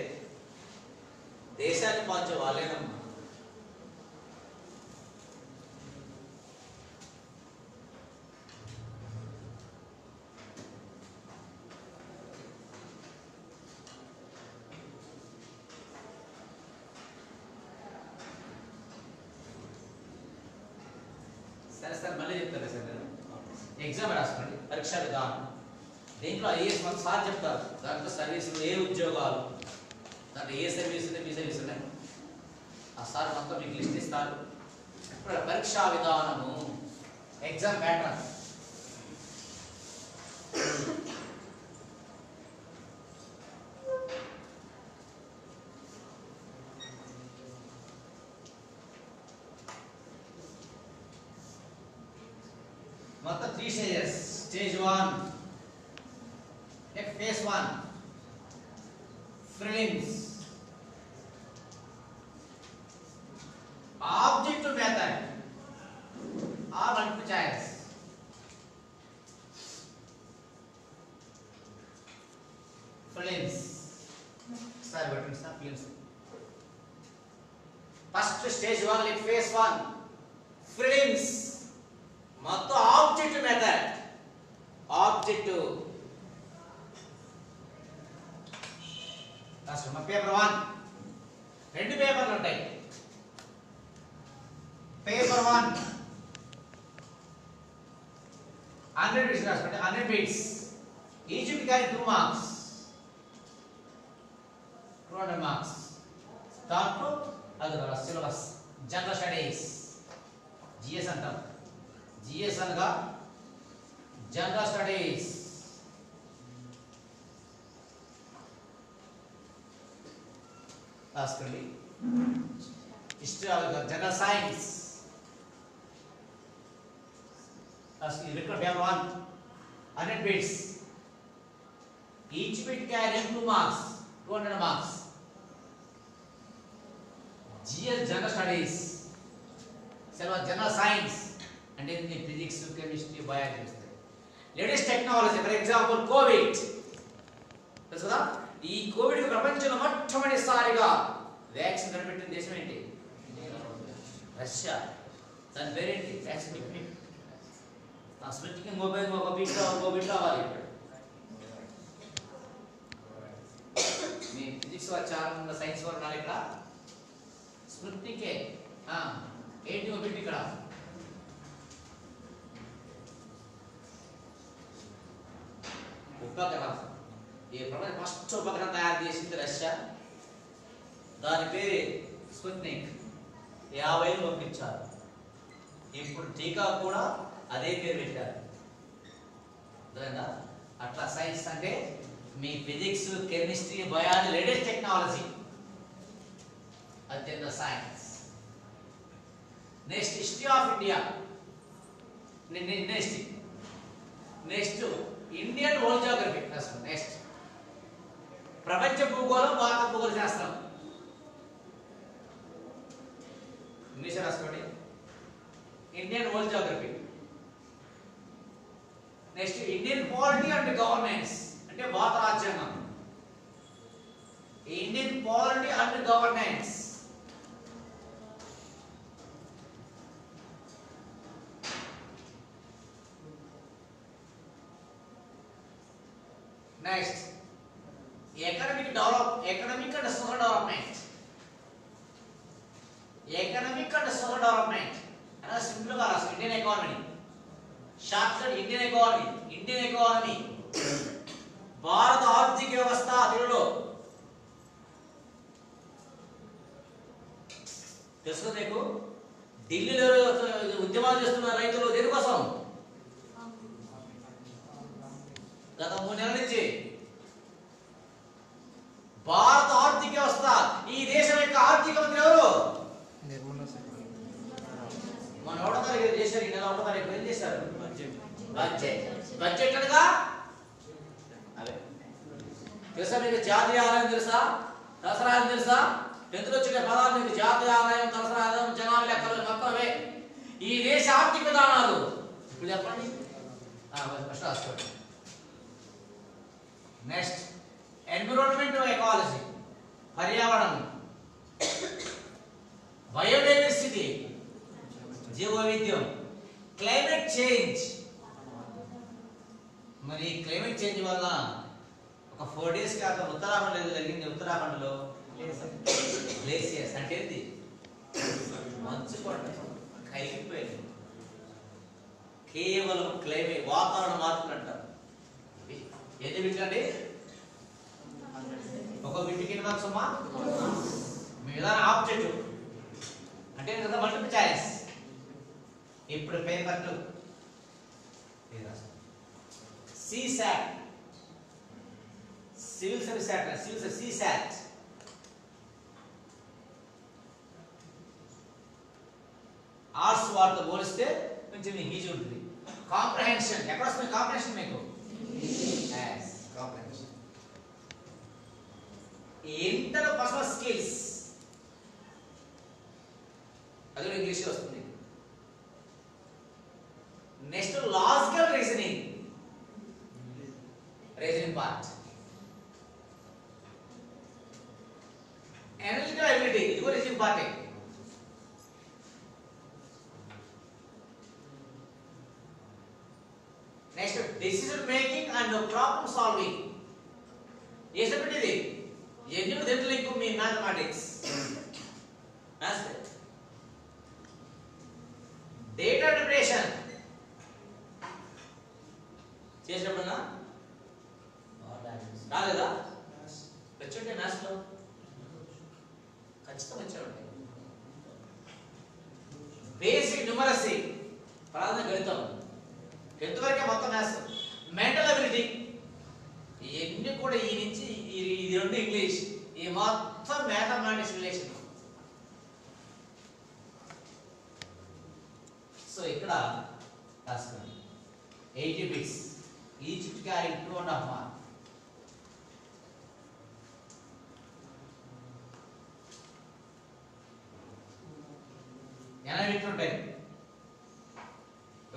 దేశాన్ని పాల్చే వాళ్ళేనమ్మా. సరే సార్ మళ్ళీ చెప్తారా సార్? నేను ఎగ్జామ్ రాసుకోండి, పరీక్షా విధానం. దీంట్లో ఐఏఎస్ మన సార్ చెప్తారు. దాంట్లో సర్వీసులు ఏ ఉద్యోగాలు, దాంట్లో ఏ సర్వీస్ ఉన్నాయి, బి సర్వీస్ ఉన్నాయి. ఆ సార్ మొత్తం మీకు లిస్ట్ ఇస్తారు. ఇప్పుడు పరీక్షా విధానము, exam pattern. three stages. Stage 1, like phase 1, prelims. Objective method or multiple choice. Prelims. Sorry, but it's not prelims. First stage 1, like phase 1, prelims. Matto objective method. Objective. That's my paper 1. రెండు పేపర్లు ఉంటాయి. Paper 1 100 bits రాసుకోండి. 100 bits. Each will carry 2 marks. 200 marks. దాంట్లో అది syllabus general studies GS అంటాం. GS అనగా general studies. రాసుకోండి. History general science. Record paper 1 100 bits. Each bit carry 2 marks. 200 marks. GS general studies. Syllabus general science అంటే physics, chemistry, biology వస్తాయి. Latest technology for example covid తెలుసు కదా. ఈ Covid ప్రపంచంలో మొట్టమొదటిసారిగా వ్యాక్సిన్ కనిపెట్టిన దేశం ఏంటి? రష్యా. దాని పేరేంటి? వ్యాక్సిన్. స్పుట్నిక్ మొబైల్ కోవిడ్ రావాలి. మీ ఫిజిక్స్ చాలా సైన్స్ వారు ఉన్నారు ఇక్కడ. స్పుట్నిక్ ఏంటి కోవిడ్ ఇక్కడ? ఉపగ్రహం. ఈ ప్రపంచ ఫస్ట్ ఉపగ్రహం తయారు చేసింది రష్యా. దాని పేరు స్పుట్నిక్. 50 పంపించారు. ఇప్పుడు టీకా కూడా అదే పేరు పెట్టారు. అర్థమైందా? అట్లా సైన్స్ అంటే మీ physics, chemistry, biology, latest technology అత్యంత science. Next history of India. Next Indian world geography. Next ప్రపంచ భూగోళం, భారత భూగోళ శాస్త్రం. ఇంగ్లీష్ రాసుకోండి. Indian world geography. Next Indian polity and governance అంటే భారత రాజ్యాంగం. Indian polity and governance. Next economic and social development. Economic and social development అలా సింపుల్ గా రాసుకో. Indian economy. Short cut Indian economy. భారత ఆర్థిక వ్యవస్థ తెలుగులో తెలుసు. నీకు ఢిల్లీలో ఉద్యమాలు చేస్తున్న రైతులు దేనికోసం? గత 3 నెలల నుంచి భారత ఆర్థిక వ్యవస్థ. ఈ దేశం యొక్క ఆర్థిక మంత్రి ఎవరు? మన 1వ తారీఖు చేశారు. ఈ నెల 1వ తారీఖు ఏం చేశారు? బడ్జెట్ అనగా అదే తెలుసా మీకు? జాతీయ ఆదాయం తెలుసా? దసరా ఆదాయం తెలుసా? ఎందుకు వచ్చిన పదాలు మీకు? జాతీయ ఆదాయం, దసరా ఆదాయం, జనాభా లెక్కలు మొత్తమే ఈ దేశ ఆర్థిక విధానాలు. ఇప్పుడు చెప్పండి. ఫస్ట్ రాసుకోండి. నెక్స్ట్ ఎన్విరాన్మెంట్ ఎకాలజీ, పర్యావరణం, బయోడైవర్సిటీ, జీవవైవిధ్యం, క్లైమేట్ చేంజ్. మరి క్లైమేట్ చేంజ్ వల్ల ఒక 4 డేస్ కాక ఉత్తరాఖండ్ జరిగింది. ఉత్తరాఖండ్లో గ్లేసియర్స్ అంటే ఏంటి? మంచు కొండ కరిగిపోయింది. కేవలం క్లైమేట్ వాతావరణ మార్పులు అంటారు. ఎన్ని బిట్లండి? ఒక బిట్కి ఎన్ని మార్క్స్ అమ్మా? మీ విధానం ఆబ్జెక్టివ్ అంటే మల్టిపుల్ చాయిస్. ఇప్పుడు paper 2 CSAT, civil service CSAT. Arts వాటితో పోలిస్తే కొంచెం ఈజీ ఉంటుంది. కాంప్రహెన్షన్. ఎక్కడ వస్తుంది కాంప్రహెన్షన్ మీకు? కాంప్రహెన్షన్. ఇంటర్పర్సనల్ స్కిల్స్ అది కూడా ఇంగ్లీష్ వస్తుంది. Next logical reasoning part. Analytical ability ఇది కూడా రీజనింగ్ పార్టే. Next decision making and problem solving. ఏ సబ్జెక్ట్ ఇది? ఎన్ని దీంట్లో లింక్ మీ మ్యాథమెటిక్స్. డేటా ఇంటర్ప్రిటేషన్ చేసినప్పుడన్నా రాలేదా? వచ్చుంటే మ్యాథ్స్ లో ఖచ్చితంగా వచ్చాడు. బేసిక్ న్యూమరసీ ప్రాథమిక గణితం 10th వరకే మొత్తం మ్యాథ్స్. మెంటల్ అబిలిటీ ఇవన్నీ కూడా ఈ నుంచి ఇది రెండు ఇంగ్లీష్, ఈ మొత్తం మ్యాథమెటిక్స్ రిలేషన్. సో ఇక్కడ రాసుకోండి 80 బిట్స్, ఈచ్ క్యారింగ్ 2.5 మార్క్. ఎనభై బిట్లు ఉంటాయి,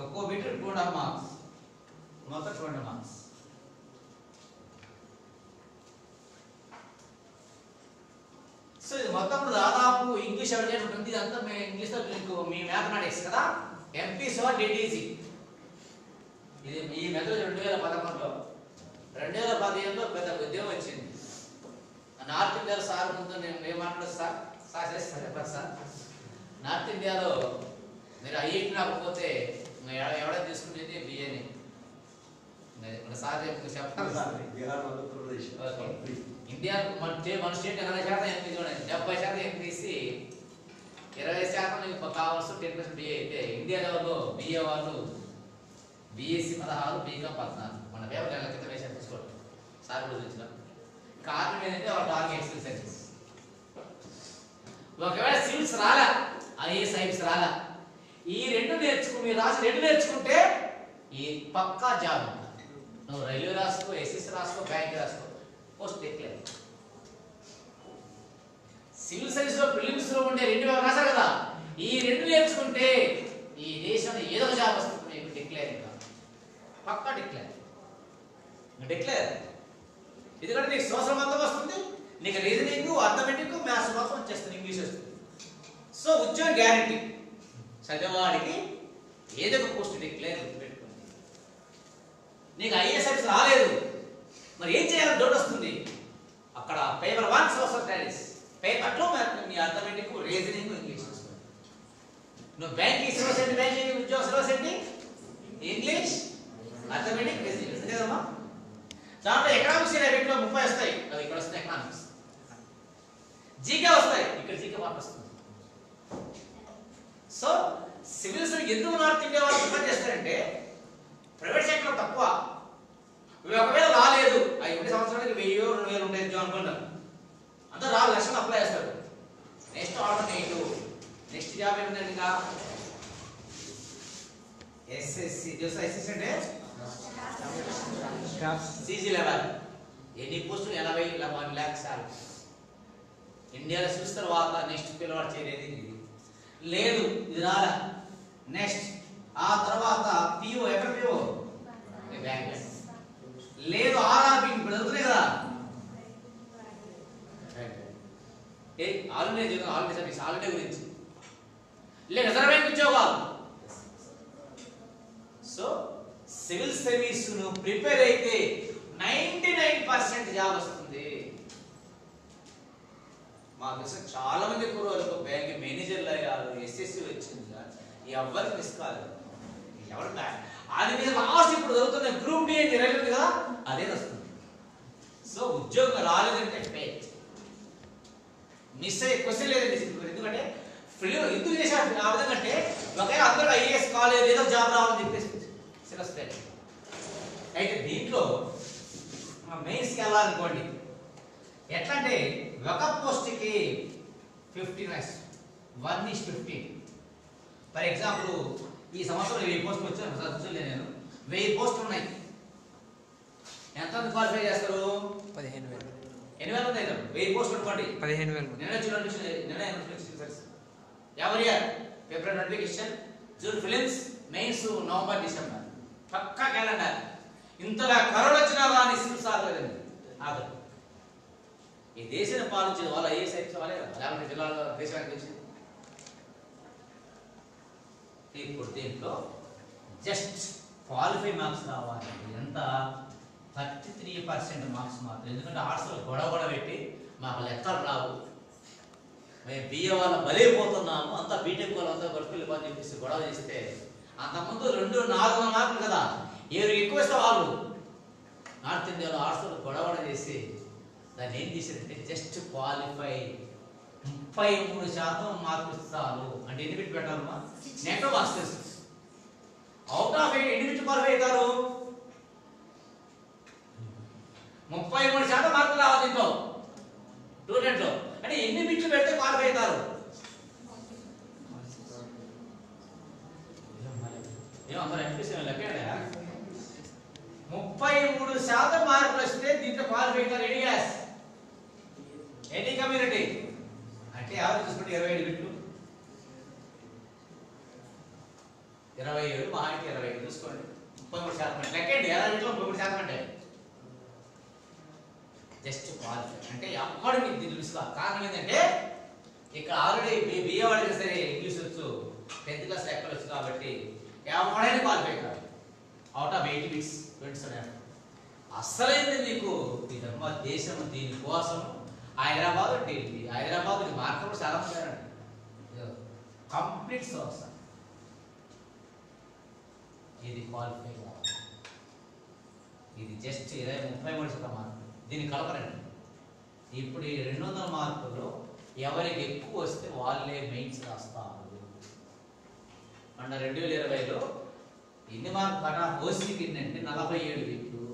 ఒక్కో బిట్ 2.5 మార్క్స్, మొత్తం 20 మార్క్స్. సో ఇది మొత్తం దాదాపు ఇంగ్లీష్ ఎవరికైనా ఉంటుంది. ఇదంతా మీ ఇంగ్లీష్లో మీకు మీ మ్యాథమెటిక్స్ కదా. ఎంపీ సో డిటీసీ ఇది ఈ మెథడ్ 2011లో 2015లో పెద్ద ఉద్యోగం వచ్చింది. నార్త్ ఇండియాలో సార్ ముందు నేను ఏం మాట్లాడదు సార్ చెప్పారు సార్, నార్త్ ఇండియాలో మీరు ఐఐటి రాకపోతే ఎవడైనా తీసుకునేది బిఏని. సార్ చెప్తాను సార్, ఇండియా మన స్టేట్ 80% ఎంపీ చూడండి, 70% ఎంపీసీ 20% మీకు కావాల్సి 10% బిఏ అయితే ఇండియా లెవెల్లో బిఏ వాళ్ళు బిఎస్సి 16, బీకామ్ 14. మన పేపర్ కింద వేసారు తీసుకోండి సార్ కూడా చూసిన. కారణం ఏంటంటే వాళ్ళ టార్గెట్ ఎక్సర్సైజెస్. ఒకవేళ సివిల్స్ రాలా, ఐఏఎస్ ఐఎస్ రాలా, ఈ రెండు మీరు రాసి రెండు నేర్చుకుంటే ఈ పక్కా జాబ్ ఉంటుంది. నువ్వు రైల్వే రాసుకో, ఎస్ఎస్సి రాసుకో, బ్యాంక్ రాసుకో, పోస్ట్ డిక్లేర్. సివిల్ సర్వీస్ లో ప్రిలిమ్స్ లో ఉండే రెండు రాశారు కదా, ఈ రెండు నేర్చుకుంటే ఈ దేశంలో ఏదో ఒక జాబ్ వస్తుంది మీకు. డిక్లేర్ ఇంకా పక్కా డిక్లేర్. ఎందుకంటే నీకు సోషల్ మొత్తం వస్తుంది, నీకు రీజనింగ్, అర్థమెటిక్, మ్యాథ్స్ మొత్తం వచ్చేస్తుంది, ఇంగ్లీష్ వస్తుంది. సో ఉద్యోగం గ్యారెంటీ. చదివేవాడికి ఏదో ఒక పోస్ట్ డిక్లేర్ పెట్టుకోండి. నీకు ఐఏఎస్ ఆఫీసర్ రాలేదు, మరి ఏం చేయాలని డౌట్ వస్తుంది. అక్కడ పేపర్ 1 సోషల్ స్టడీస్, పేపర్ 2 మీ అర్థమెటిక్, రీజనింగ్, ఇంగ్లీష్ వస్తుంది. నువ్వు బ్యాంకింగ్ సిలబస్ ఏంటి, బ్యాంకింగ్ ఉద్యోగ సిలబస్ ఏంటి, ఇంగ్లీష్, అర్థమెటిక్, రీజనింగ్ కదమ్మా. దాంట్లో ఎకనామిక్స్ 20లో 30 వస్తాయి, అవి ఇక్కడ వస్తాయి ఎకనామిక్స్. జీకే వస్తాయి, ఇక్కడ జీకే మార్క్ వస్తుంది. సో సివిల్స్ ఎందుకు నార్త్ ఇండియా వాళ్ళు ప్రిఫర్ చేస్తారంటే ప్రైవేట్ సెక్టర్ తక్కువ. ఒకవేళ రాలేదు, 5 సంవత్సరాలకి 1000-2000 ఉంటాయి అనుకుంటారు. అందరూ 4 లక్షలు అప్లై చేస్తారు. నెక్స్ట్ ఆల్టర్నేటివ్, నెక్స్ట్ జాబ్ ఏమిటంటే ఇంకా ఎస్ఎస్సి. ఎస్ఎస్సి అంటే సిజీ లెవెల్. ఎన్ని పోస్టులు? 80 lakhs సాలరీ. ఇండియాలో చూసిన తర్వాత నెక్స్ట్ పిల్లవాడు చేరేది ఇది లేదు, ఇది రాలా. నెక్స్ట్ ఆ తర్వాత పిఓ, ఎక్కడ పిఓ? బ్యాంక్ లేదు. ఆర్ఆర్బి ఇప్పుడు జరుగుతున్నాయి కదా, ఆల్రెడీ సర్వీస్, ఆల్రెడీ గురించి లేదు, రిజర్వ్ బ్యాంక్ ఉద్యోగాలు. సో సివిల్ సర్వీస్ ను ప్రిపేర్ అయితే 99% జాబ్ వస్తుంది. మా దేశం చాలా మంది కుర్రోళ్ళకు బ్యాంక్ మేనేజర్లు అయ్యారు, ఎస్ఎస్సి వచ్చింది, ఎవరికి మిస్ కాలేదు. ఎవరు అది మీద లాస్ట్ ఇప్పుడు చదువుతున్న గ్రూప్ డి అని రైలు కదా, అదే వస్తుంది. సో ఉద్యోగం రాలేదంటే ఫెయిల్, మిస్ అయ్యే క్వశ్చన్ లేదండి. ఎందుకంటే ఎందుకు చేశారు ఆ విధంగా అంటే ఒకవేళ అందరూ ఐఏఎస్ కాలేదు, ఏదో జాబ్ రావాలని చెప్పేసి సిలబస్ పెట్టారు. అయితే దీంట్లో మెయిన్స్కి వెళ్ళాలనుకోండి, ఎట్లా అంటే ఒక పోస్ట్కి 15 1:15. ఫర్ ఎగ్జాంపుల్ ఈ సంవత్సరం 1000 పోస్టులు వచ్చాను సార్, చూసలే నేను 1000 పోస్టులు ఉన్నాయి. ఎంత క్వాలిఫై చేస్తారు? 15,000. ఎన్ని వేలు ఉన్నాయి? 1000 పోస్టులు అనుకోండి, 15,000. ఎవరి year February notification, June prelims, mains November December, పక్కా క్యాలెండర్. ఇంతగా కరోనా వచ్చినా కానీ సాగలేదండి. ఆగదు. ఈ దేశాన్ని పాలించిన వాళ్ళ ఏ సైన్స్ వాళ్ళే కదా, లేకపోతే జిల్లాలో దేశానికి వచ్చింది. ఇప్పుడు దీంట్లో జస్ట్ క్వాలిఫై మార్క్స్ రావాలి. ఎంత? 33% మార్క్స్ మాత్రం. ఎందుకంటే ఆర్ట్స్లో గొడవ పెట్టి మాకు లెక్కలు రావు, మేము బిఏ వాళ్ళ బలైపోతున్నాము, అంతా బీటెక్ వాళ్ళంతా గొడవలు పని చెప్పేసి గొడవ చేస్తే, అంతకుముందు 400 మార్కులు కదా, 7 ఎక్కువ ఇస్తే వాళ్ళు నార్త్ ఇండియాలో ఆర్ట్స్లో గొడవ చేసి దాన్ని ఏం తీసారంటే జస్ట్ క్వాలిఫై 33% మార్కులు చాలు. అంటే ఎన్ని బిట్ పెట్టాలమ్మా? నెట్ మార్క్స్ అవుట్ ఆఫ్ ఎన్ని బిట్ క్వాలిఫై అవుతారు? 33% మార్కులు రావాలి దీంట్లో స్టూడెంట్లో. అంటే ఎన్ని బిట్లు పెడితే క్వాలిఫై అవుతారు? ఏమన్నారు అనిపిస్తుంది లెక్క? 33% మార్కులు వస్తే దీంట్లో క్వాలిఫై అవుతారు. ఎనీ గ్యాస్, ఎనీ కమ్యూనిటీ అంటే ఎవరు చూసుకుంటే 27 బిట్లు, 27 మా అంటే 25 చూసుకోండి. 33% లెక్కండి. 20 బిట్లో 33% అంటే జస్ట్ క్వాలిఫై. అంటే ఎప్పుడు మీకు తెలుసుకో. కారణం ఏంటంటే ఇక్కడ ఆల్రెడీ బిఏ వాళ్ళకి సరే ఇంగ్లీష్ వచ్చు, 10th క్లాస్ లెక్కలు వచ్చు కాబట్టి ఎవరైనా క్వాలిఫై కాదు. Out of 80 bits 27. అసలైంది మీకు ఇదమ్మా దేశం. దీనికోసం హైదరాబాద్, ఢిల్లీ, హైదరాబాద్ మార్కెట్ చాలా ఉంటారండి. కంప్లీట్ సోర్స్ ఇది క్వాలిఫై కావాలి. ఇది జస్ట్ 33% మార్కులు. దీన్ని కలపరండి. ఇప్పుడు ఈ 200 మార్కుల్లో ఎవరికి ఎక్కువ వస్తే వాళ్ళే మెయిన్స్ రాస్తారు. మన 2020లో ఎన్ని మార్కులు కటా ఓసీకి ఏంటంటే 47 బిట్లు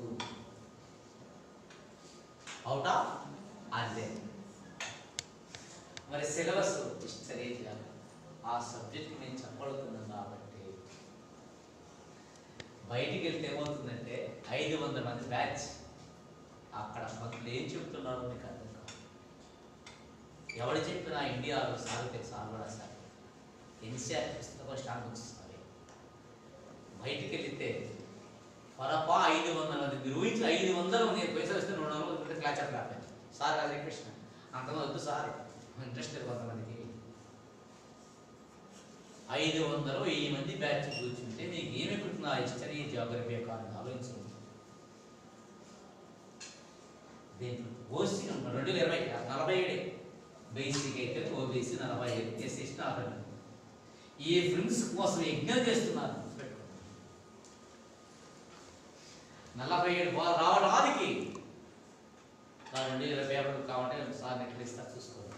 అవుట్ ఆఫ్ అదే. మరి సిలబస్ హిస్టరీ ఆ సబ్జెక్ట్ నేను చెప్పగలుగుతున్నాను కాబట్టి బయటికి వెళ్తే ఏమవుతుందంటే 500 మంది బ్యాచ్, అక్కడ మంత్రులు ఏం చెప్తున్నారో మీకు అర్థం కాదు. ఎవరు చెప్పినా ఇండియాలో సాగితే కూడా సార్ ఎన్సీఆర్ పుస్తకం స్టాండ్ బుక్స్ అవి బయటికి వెళితే పరపా 500 మంది. మీరు ఊహించి 500 మంది పైసలు వస్తే 200 మంది క్లాస్ అప్ రాలేదు సార్. అదే కృష్ణ అంతగా వద్దు సార్, ఇంట్రెస్ట్ లేదు కొంతమందికి. 500 మంది బ్యాచ్ కూర్చుంటే మీకు ఏమెక్కుతుందా? హిస్టరీ, జియోగ్రఫీ కాదు ఆలోచించండి. దీంట్లో ఓసీ 2020 47, బేసిక్ అయితే ఓబీసీ 47, ఎస్సీ 40. ఈ ఫిల్మ్స్ కోసం యజ్ఞం చేస్తున్నారు. 47 రావడానికి 2020 పేపర్లు కావాలంటే సార్ నెట్ ఇస్తారు చూసుకోండి.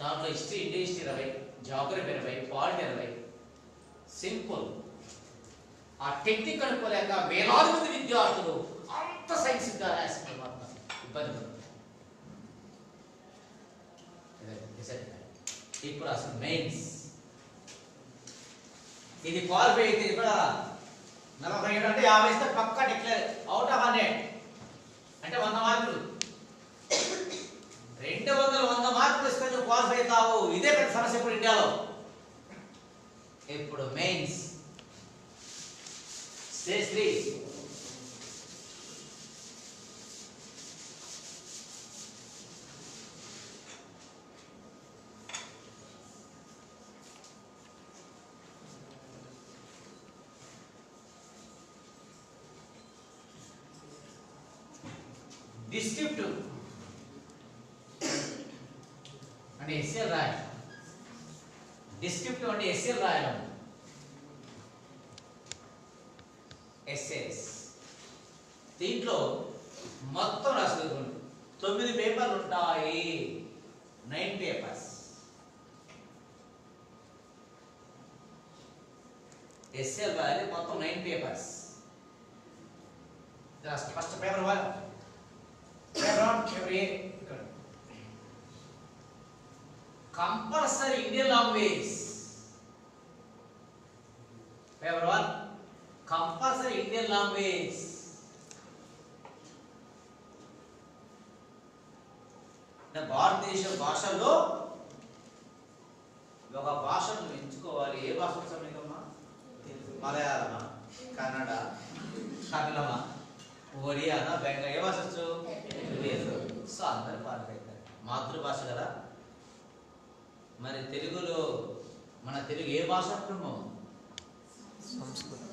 దాంట్లో history, Indian history 20, Geography 20, polity 20. Simple. ఆ టెక్నిక్ అనుకోలేక వేలాది మంది విద్యార్థులు అంత సైన్స్ రాసిన ఇబ్బంది. ఇప్పుడు అసలు మెయిన్స్ ఇది క్వాలిఫై అయితే ఇక్కడ 47 అంటే 50 ఇస్తే పక్కా డిక్లేర్ అవుట్ ఆఫ్ 100 అంటే 100 మార్కులు. 200 మార్కులు ఇస్తే నువ్వు క్వాలిఫై అవుతావు. ఇదే పెద్ద సమస్య ఇప్పుడు ఇండియాలో. ఇప్పుడు మెయిన్స్ స్టేజ్ 3 డిస్క్రిప్టివ్ అంటే ఎస్ఎల్ రాయాలి. డిస్క్రిప్టివ్ అంటే ఎస్ఎల్ రాయడం. ఎస్ఎస్ దీంట్లో మొత్తం రాసుకోండి. 9 పేపర్లు ఉంటాయి. 9 పేపర్స్. ఎస్ఎల్ రాయాలి మొత్తం 9 papers. First paper 1, paper 1, paper A. Compulsory Indian language paper 1 compulsory Indian language. భారతదేశ భాషల్లో ఒక భాషను ఎంచుకోవాలి. ఏ భాష సమీకమ్మా? మలయాళమా, కన్నడ, తమిళమా, ఒడియానా, బెంగాలీ, ఏ భాష వచ్చు? సో అందరు పాల్గొంటారు. మాతృభాష కదా. మరి తెలుగులో మన తెలుగు ఏ భాష అంటున్నాము? సంస్కృతం,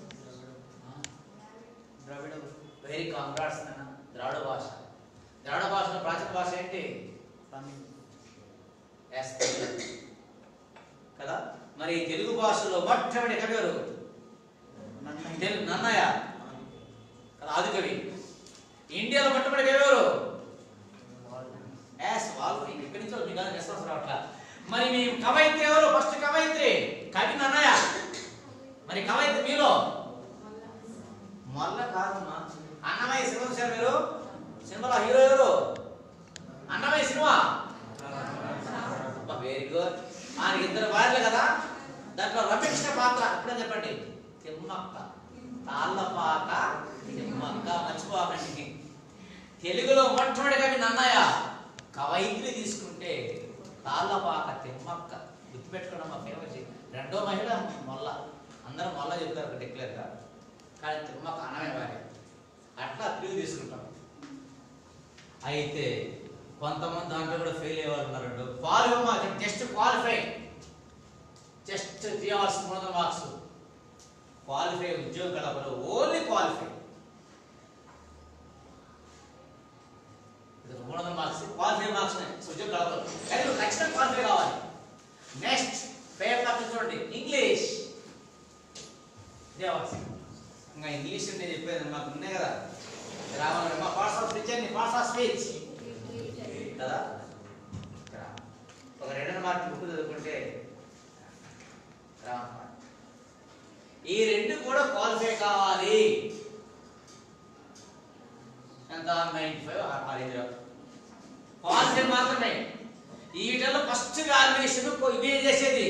ద్రావిడ. వెరీ కాంగ్రాట్స్ నాన్న. ద్రావిడ భాష. ద్రావిడ భాషలో ప్రాచీన భాష ఏంటి? కదా. మరి తెలుగు భాషలో మొట్టమొదటి కవి ఎవరు? నన్నయ్య కదా, ఆదికవి. ఇండియాలో మొట్టమొదటి కవి ఎవరు? వాల్మీకి. ఇక్కడి నుంచి మీకు రెస్పాన్స్ రావట్లా. మరి మీ కవయిత్రి ఎవరు? ఫస్ట్ కవయిత్రి కవి నన్నయ్య. మరి కవయిత్రి మీలో మల్ల కాదమ్మా. అన్నమయ్య సినిమా చూశారు మీరు? సినిమాలో హీరో ఎవరు? అన్నమయ్య సినిమా. Very good. ఆయనకి 2 భార్యలు కదా. దాంట్లో రమేష్ పాత్ర ఇప్పుడే చెప్పండి. తిమ్మక్క. తాళ్ళపాక తిమ్మక్క. మర్చిపోకండి. తెలుగులో మొట్టమొదటి కవి నన్నయ్య. కవయిత్రి తీసుకుంటే తాళ్ళపాక తిమ్మక్క. గుర్తుపెట్టుకోవడం మా ఫేమస్. రెండో మహిళ మొల్ల. అందరూ మొల్ల చెప్తారు డిక్లేర్గా, కానీ తిమ్మక్క అన్నమయ్య భార్య. అట్లా తెలుగు తీసుకుంటాం. అయితే కొంతమంది దాంట్లో కూడా ఫెయిల్ అయ్యేవారు ఉన్నారు. Qualify, just qualify, just 3 hours 300 marks qualify. ఉద్యోగ కళలో only qualify 300 marks qualify marks ఉద్యోగ కళలో. కానీ ఖచ్చితంగా క్వాలిఫై కావాలి. నెక్స్ట్ పేపర్ చూడండి, ఇంగ్లీష్. ఇంకా ఇంగ్లీష్ నేను చెప్పేది మాకు ఉన్నాయి కదా. రావాలి మా పార్ట్స్ ఆఫ్ స్పీచ్ అండి. పార్ట్స్ ఆఫ్ స్పీచ్ కదా. ఒక 2 మార్కులు బుక్ చదువుకుంటే ఈ 2 కూడా క్వాలిఫై కావాలి. ఎంత? 95 క్వాలిఫై మాత్రమే. ఈటల్లో ఫస్ట్ వాల్యుయేషన్ ఇవి చేసేది.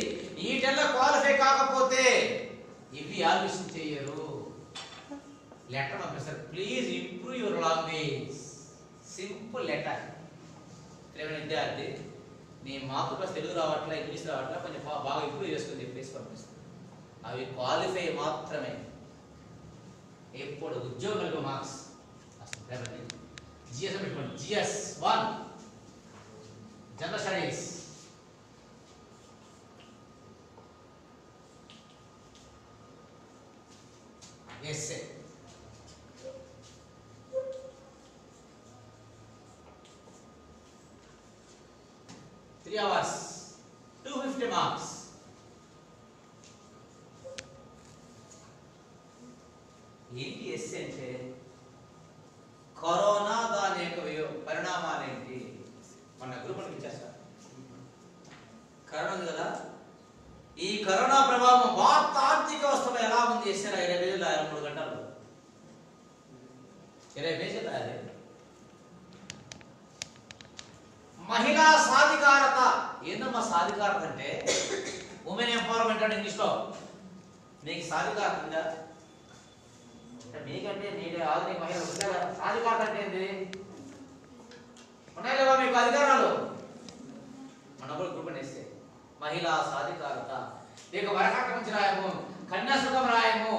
ఈటల్లో క్వాలిఫై కాకపోతే ఇవి వాల్యుయేషన్ చేయరు. లెటర్ పంపిస్తారు, please improve your language. Simple letter. విద్యార్థి నీ మాతృభాష తెలుగు రావట్లా, ఇంగ్లీష్ రావట్లా, కొంచెం బాగా ఇంప్రూవ్ చేసుకుని చెప్పేసి పంపిస్తాను. అవి క్వాలిఫై మాత్రమే. ఎప్పుడు ఉద్యోగులకు మార్క్స్ జిఎస్ పెట్టుకోండి. GS 1 general studies. SA 3 hours 250 marks. ఏంటి ఎస్ఏ అంటే? కరోనా దాని యొక్క పరిణామాలు ఏంటి? మన గ్రూపులకు ఇచ్చేస్తారు. కరోనా ఉంది కదా. ఈ కరోనా ప్రభావం భారత ఆర్థిక వ్యవస్థలో ఎలా ఉంది? చేశారా 20 రోజులు 3 గంటలు 20 పేజీలు రాయాలి. మహిళా సాధికారత. ఏందమ్మా సాధికారత అంటే? ఉమెన్ ఎంపవర్మెంట్ అంటే ఇంగ్లీష్లో. మీకు సాధికారత ఉందా? మీకంటే నేనే ఆధునిక మహిళ సాధికారత అంటే ఏంటి? ఉన్నాయి లేవా మీకు అధికారాలు? మన కూడా గ్రూప్ అనేస్తే మహిళా సాధికారత. ఇక వరకట్ట నుంచి రాయము, కన్యాశుల్కం రాయము.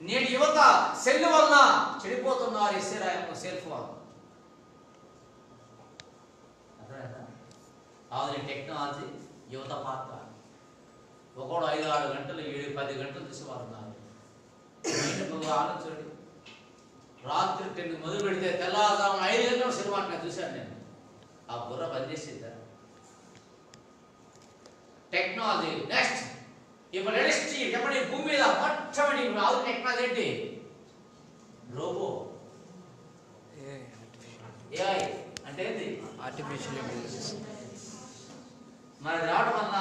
నేటి యువత సెల్ వలన చెడిపోతున్నారు. ఎస్సే రాయము, సెల్ ఫోన్. ఆధునిక టెక్నాలజీ, యువత పాత్ర. ఒకడు 5-6 గంటలు 7-10 గంటలు చూసేవారు. ఆలోచించండి. రాత్రి 10 మొదలు పెడితే తెల్లవారుజామున 5 గంటలు సినిమా అంటే చూశాను నేను. ఆ బుర్ర పనిచేసేదా? టెక్నాలజీ. నెక్స్ట్ ఇప్పుడు లేటెస్ట్ చెప్పండి. భూమి మీద మొట్టమొదటి ఆధునిక టెక్నాలజీ ఏంటి? రోబో. ఏఐ అంటే ఏంటి? Artificial intelligence. మనది రావడం వల్ల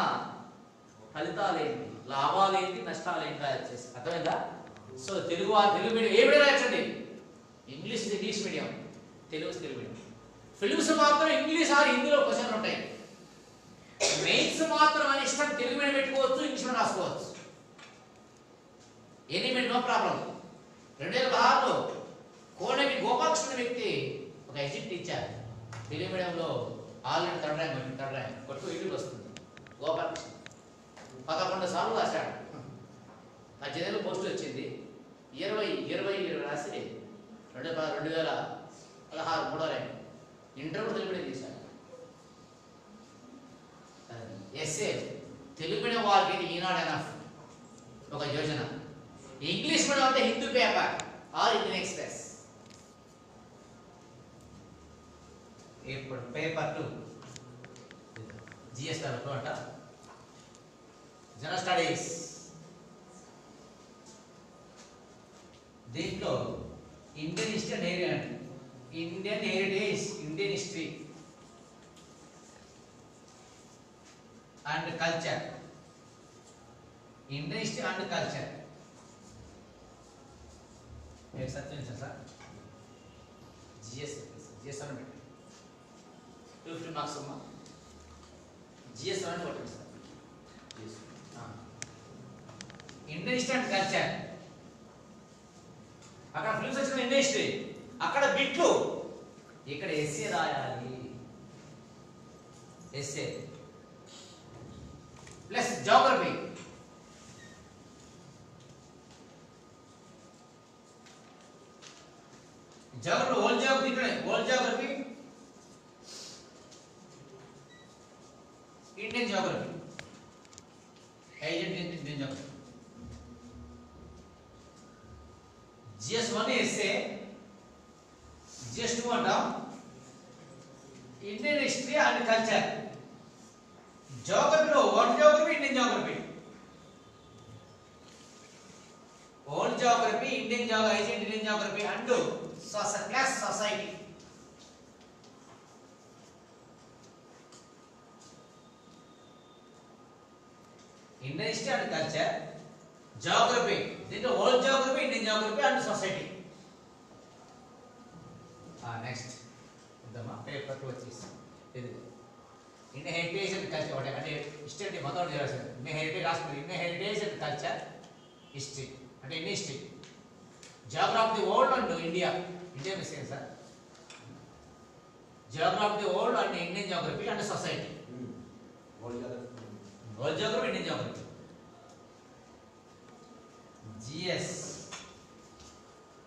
ఫలితాలు ఏంటి, లాభాలు ఏంటి, నష్టాలు ఏంటి వచ్చేసి అర్థమైందా? సో తెలుగు మీడియం ఏ మీడియం రాయచ్చండి? English English medium, Telugu Telugu medium. Prelims మాత్రం ఇంగ్లీష్ ఆర్ హిందీలో క్వశ్చన్లు ఉంటాయి. మెయిన్స్ మాత్రం అని ఇష్టం తెలుగు మీడియం పెట్టుకోవచ్చు, ఇంగ్లీష్ మీడియం రాసుకోవచ్చు. ఎనిమిది నో ప్రాబ్లం. 2016లో కోనకి గోపాలకృష్ణ వ్యక్తి ఒక ఎగ్జిట్ ఇచ్చారు. తెలుగు మీడియంలో ఆల్రెడీ థర్డ్ ర్యాంక్ కొట్టు ఇల్లు వస్తుంది. గోపాలకృష్ణ 11 సార్లు రాశాడు. 18 పోస్ట్ వచ్చింది. 20 రాసి 2016 మూడో ర్యాంక్. ఇంటర్ కూడా తెలుగు మీడియం తీశాడు. ఎస్ఏ తెలుగు మీడియం వాళ్ళకి ఈనాడు ఎనఫ్ ఒక యోజన. ఇంగ్లీష్ మీడియం అంటే Hindu paper or Indian express. ఇప్పుడు పేపర్ 2 జిఎస్ పేపర్ 2 అంట. జనరల్ స్టడీస్ దీంట్లో Indian history and Indian heritage, Indian history and culture, Indian history and culture. Satyam sir GS అని పెట్టండి. 250 మార్క్స్ అమ్మా. జిఎస్ అని కొట్టండి sir. Indian history and culture. అక్కడ films వచ్చిన ఇండియన్ హిస్టరీ, అక్కడ బిట్లు, ఇక్కడ ఎస్ఏ రాయాలి. Essay plus geography. Geography old geography ఇక్కడ old geography, Indian geography, Indian geography. GS1 essay, GS2 అంటాం ఇండియన్ హిస్టరీ అండ్ కల్చర్. జాగ్రఫీలో world geography, Indian geography. World geography, Indian geography and class society. Indian history and culture, geography, దీంట్లో world geography, Indian geography and society. Next ఇద్దామా. Paper 2 వచ్చేసి ఇది Indian heritage and culture. ఒకటే అంటే history అంటే మొత్తం చేయాల్సింది. ఇండియన్ హెరిటేజ్ రాసుకుంది. Indian heritage and culture, history అంటే Indian history. Geography of the world and India, India miss అయింది sir. Geography of the world and Indian geography and society. World geography, Indian geography. GS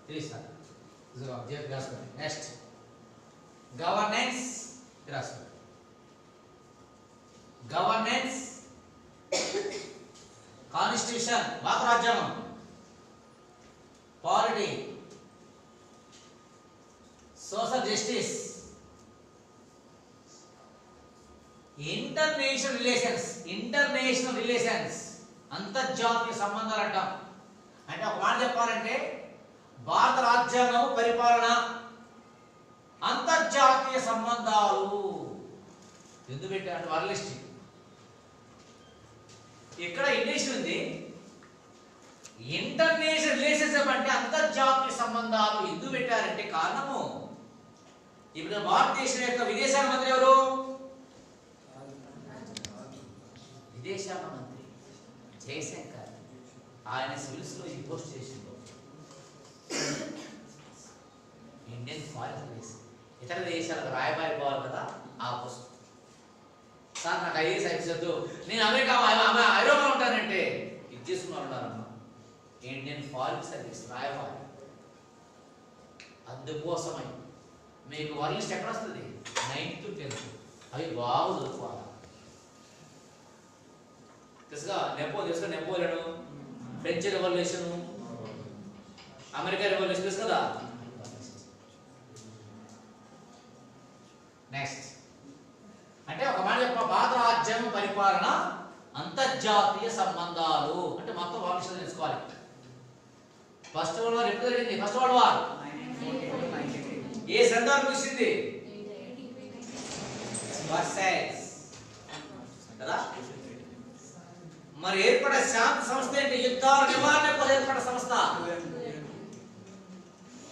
తెలుసా? రాసుకోండి. Next governance రాసుకోండి. Governance, constitution భారత రాజ్యాంగం, polity, social justice, international relations అంతర్జాతీయ సంబంధాలు అంటాం. అంటే ఒక మాట చెప్పాలంటే భారత రాజ్యాంగం పరిపాలన, అంతర్జాతీయ సంబంధాలు. ఎందుకు పెట్టారు వర్లిస్ట్? ఇక్కడ ఇంగ్లీష్ ఉంది. ఇంటర్నేషనల్ రిలేషన్షిప్ అంటే అంతర్జాతీయ సంబంధాలు ఎందుకు పెట్టారంటే కారణము, ఇప్పుడు భారతదేశం యొక్క విదేశాంగ మంత్రి ఎవరు? విదేశాంగ మంత్రి జయశంకర్. ఆయన సివిల్స్ లో ఈ పోస్ట్ చేసింది. ఇండియన్ ఫారిన్ సర్వీస్, ఇతర దేశాలకు రాయబారి పోవాలి కదా, ఆ పోస్ట్. సార్ నాకు ఐఏఎస్ ఆఫీసర్తో నేను ఐరోపా ఉంటానంటే ఇది చేసుకున్నారు ఉన్నారమ్మా. ఇండియన్ ఫారిన్ సర్వీస్ రాయబారి. అందుకోసమై మీకు వరల్డ్ లిస్ట్ ఎక్కడ వస్తుంది? 9th to 10th. అవి బాగా చదువుకోవాలి. తెలుసుగా Napoleon, French revolution, America revolution తెలుసు కదా. నెక్స్ట్ అంటే ఒక మాట చెప్ప, భారత రాజ్యాంగం పరిపాలన, అంతర్జాతీయ సంబంధాలు అంటే మొత్తం వార్షిక తెలుసుకోవాలి. ఫస్ట్ వరల్డ్ వార్ ఎప్పుడు జరిగింది? ఫస్ట్ వరల్డ్ వార్ ఏ సందర్భం ముగిసింది? వర్సైల్స్ కదా. మరి ఏర్పడే శాంతి సంస్థ ఏంటి? యుద్ధాల నివారణ కోసం ఏర్పడే సంస్థ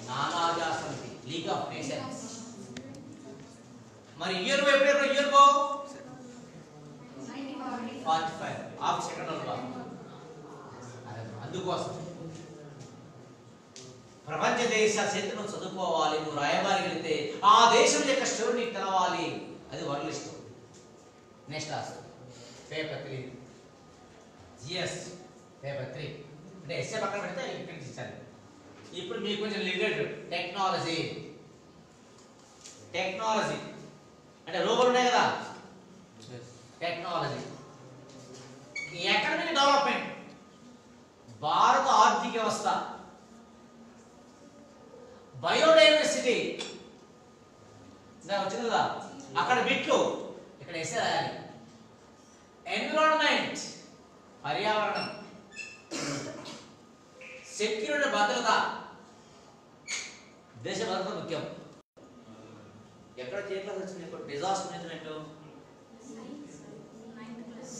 నానాజా సమితి, లీగ్ ఆఫ్ నేషన్స్. మరి ఇయర్ ఎప్పుడు year 45 of second world war. అందుకోసం ప్రపంచ దేశ చరిత్రను చదువుకోవాలి. నువ్వు రాయబారి వెళితే ఆ దేశం యొక్క స్టోరీ నీకు తెలవాలి. అది world list. Next class paper 3 GS paper 3 అంటే ఎస్ఏ పక్కన పెడితే ఇక్కడ ఇచ్చాను. ఇప్పుడు మీకు కొంచెం లిటరేచర్ టెక్నాలజీ. టెక్నాలజీ అంటే రోబోలు ఉన్నాయి కదా. టెక్నాలజీ ఎకనామిక్ డెవలప్మెంట్, భారత ఆర్థిక వ్యవస్థ, బయోడైవర్సిటీ వచ్చింది కదా అక్కడ బిట్లు, ఇక్కడ ఎస్ఏ రాయాలి. ఎన్విరాన్మెంట్ పర్యావరణం, సెక్యూరిటీ భద్రత, దేశ భద్రత ముఖ్యం. ఎక్కడ చేయట్లేదు వచ్చింది ఇప్పుడు డిజాస్టర్ మేనేజ్మెంట్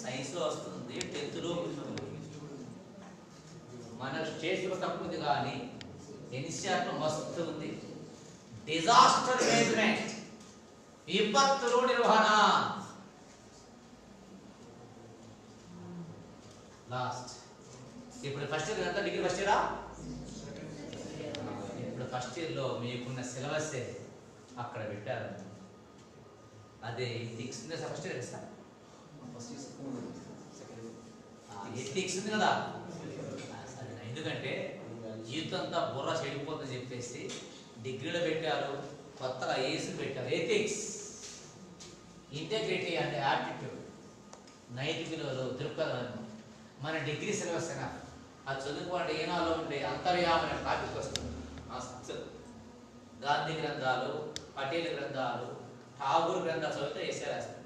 సైన్స్ లో వస్తుంది, 10th లో మన స్టేట్ లో తక్కువ ఉంది కానీ ఎన్సీఆర్ లో మస్తు ఉంది. డిజాస్టర్ మేనేజ్మెంట్, విపత్తుల నిర్వహణ. లాస్ట్ ఇప్పుడు ఫస్ట్ ఇయర్ అంతా డిగ్రీ ఫస్ట్ ఇయరా? ఇప్పుడు ఫస్ట్ ఇయర్ లో మీకున్న సిలబస్ అక్కడ పెట్టారు. అదే ethics first year sir, ethics ఉంది కదా. ఎందుకంటే జీవితం అంతా బుర్ర చెడిపోతుందని చెప్పేసి డిగ్రీలో పెట్టారు, కొత్తగా ఏసీ పెట్టారు. ఎథిక్స్, ఇంటెగ్రిటీ అంటే యాప్టిట్యూడ్, నైతిక విలువలు, దృక్పథం. మన డిగ్రీ సిలబస్ అయినా అది చదువుకోవాలంటే ఏనాలో ఉండే అంతర్యామైన టాపిక్ వస్తుంది. గాంధీ గ్రంథాలు, పటేల్ గ్రంథాలు, ఠాగూర్ గ్రంథాలు చదివితే ఎస్ఏ రాస్తారు.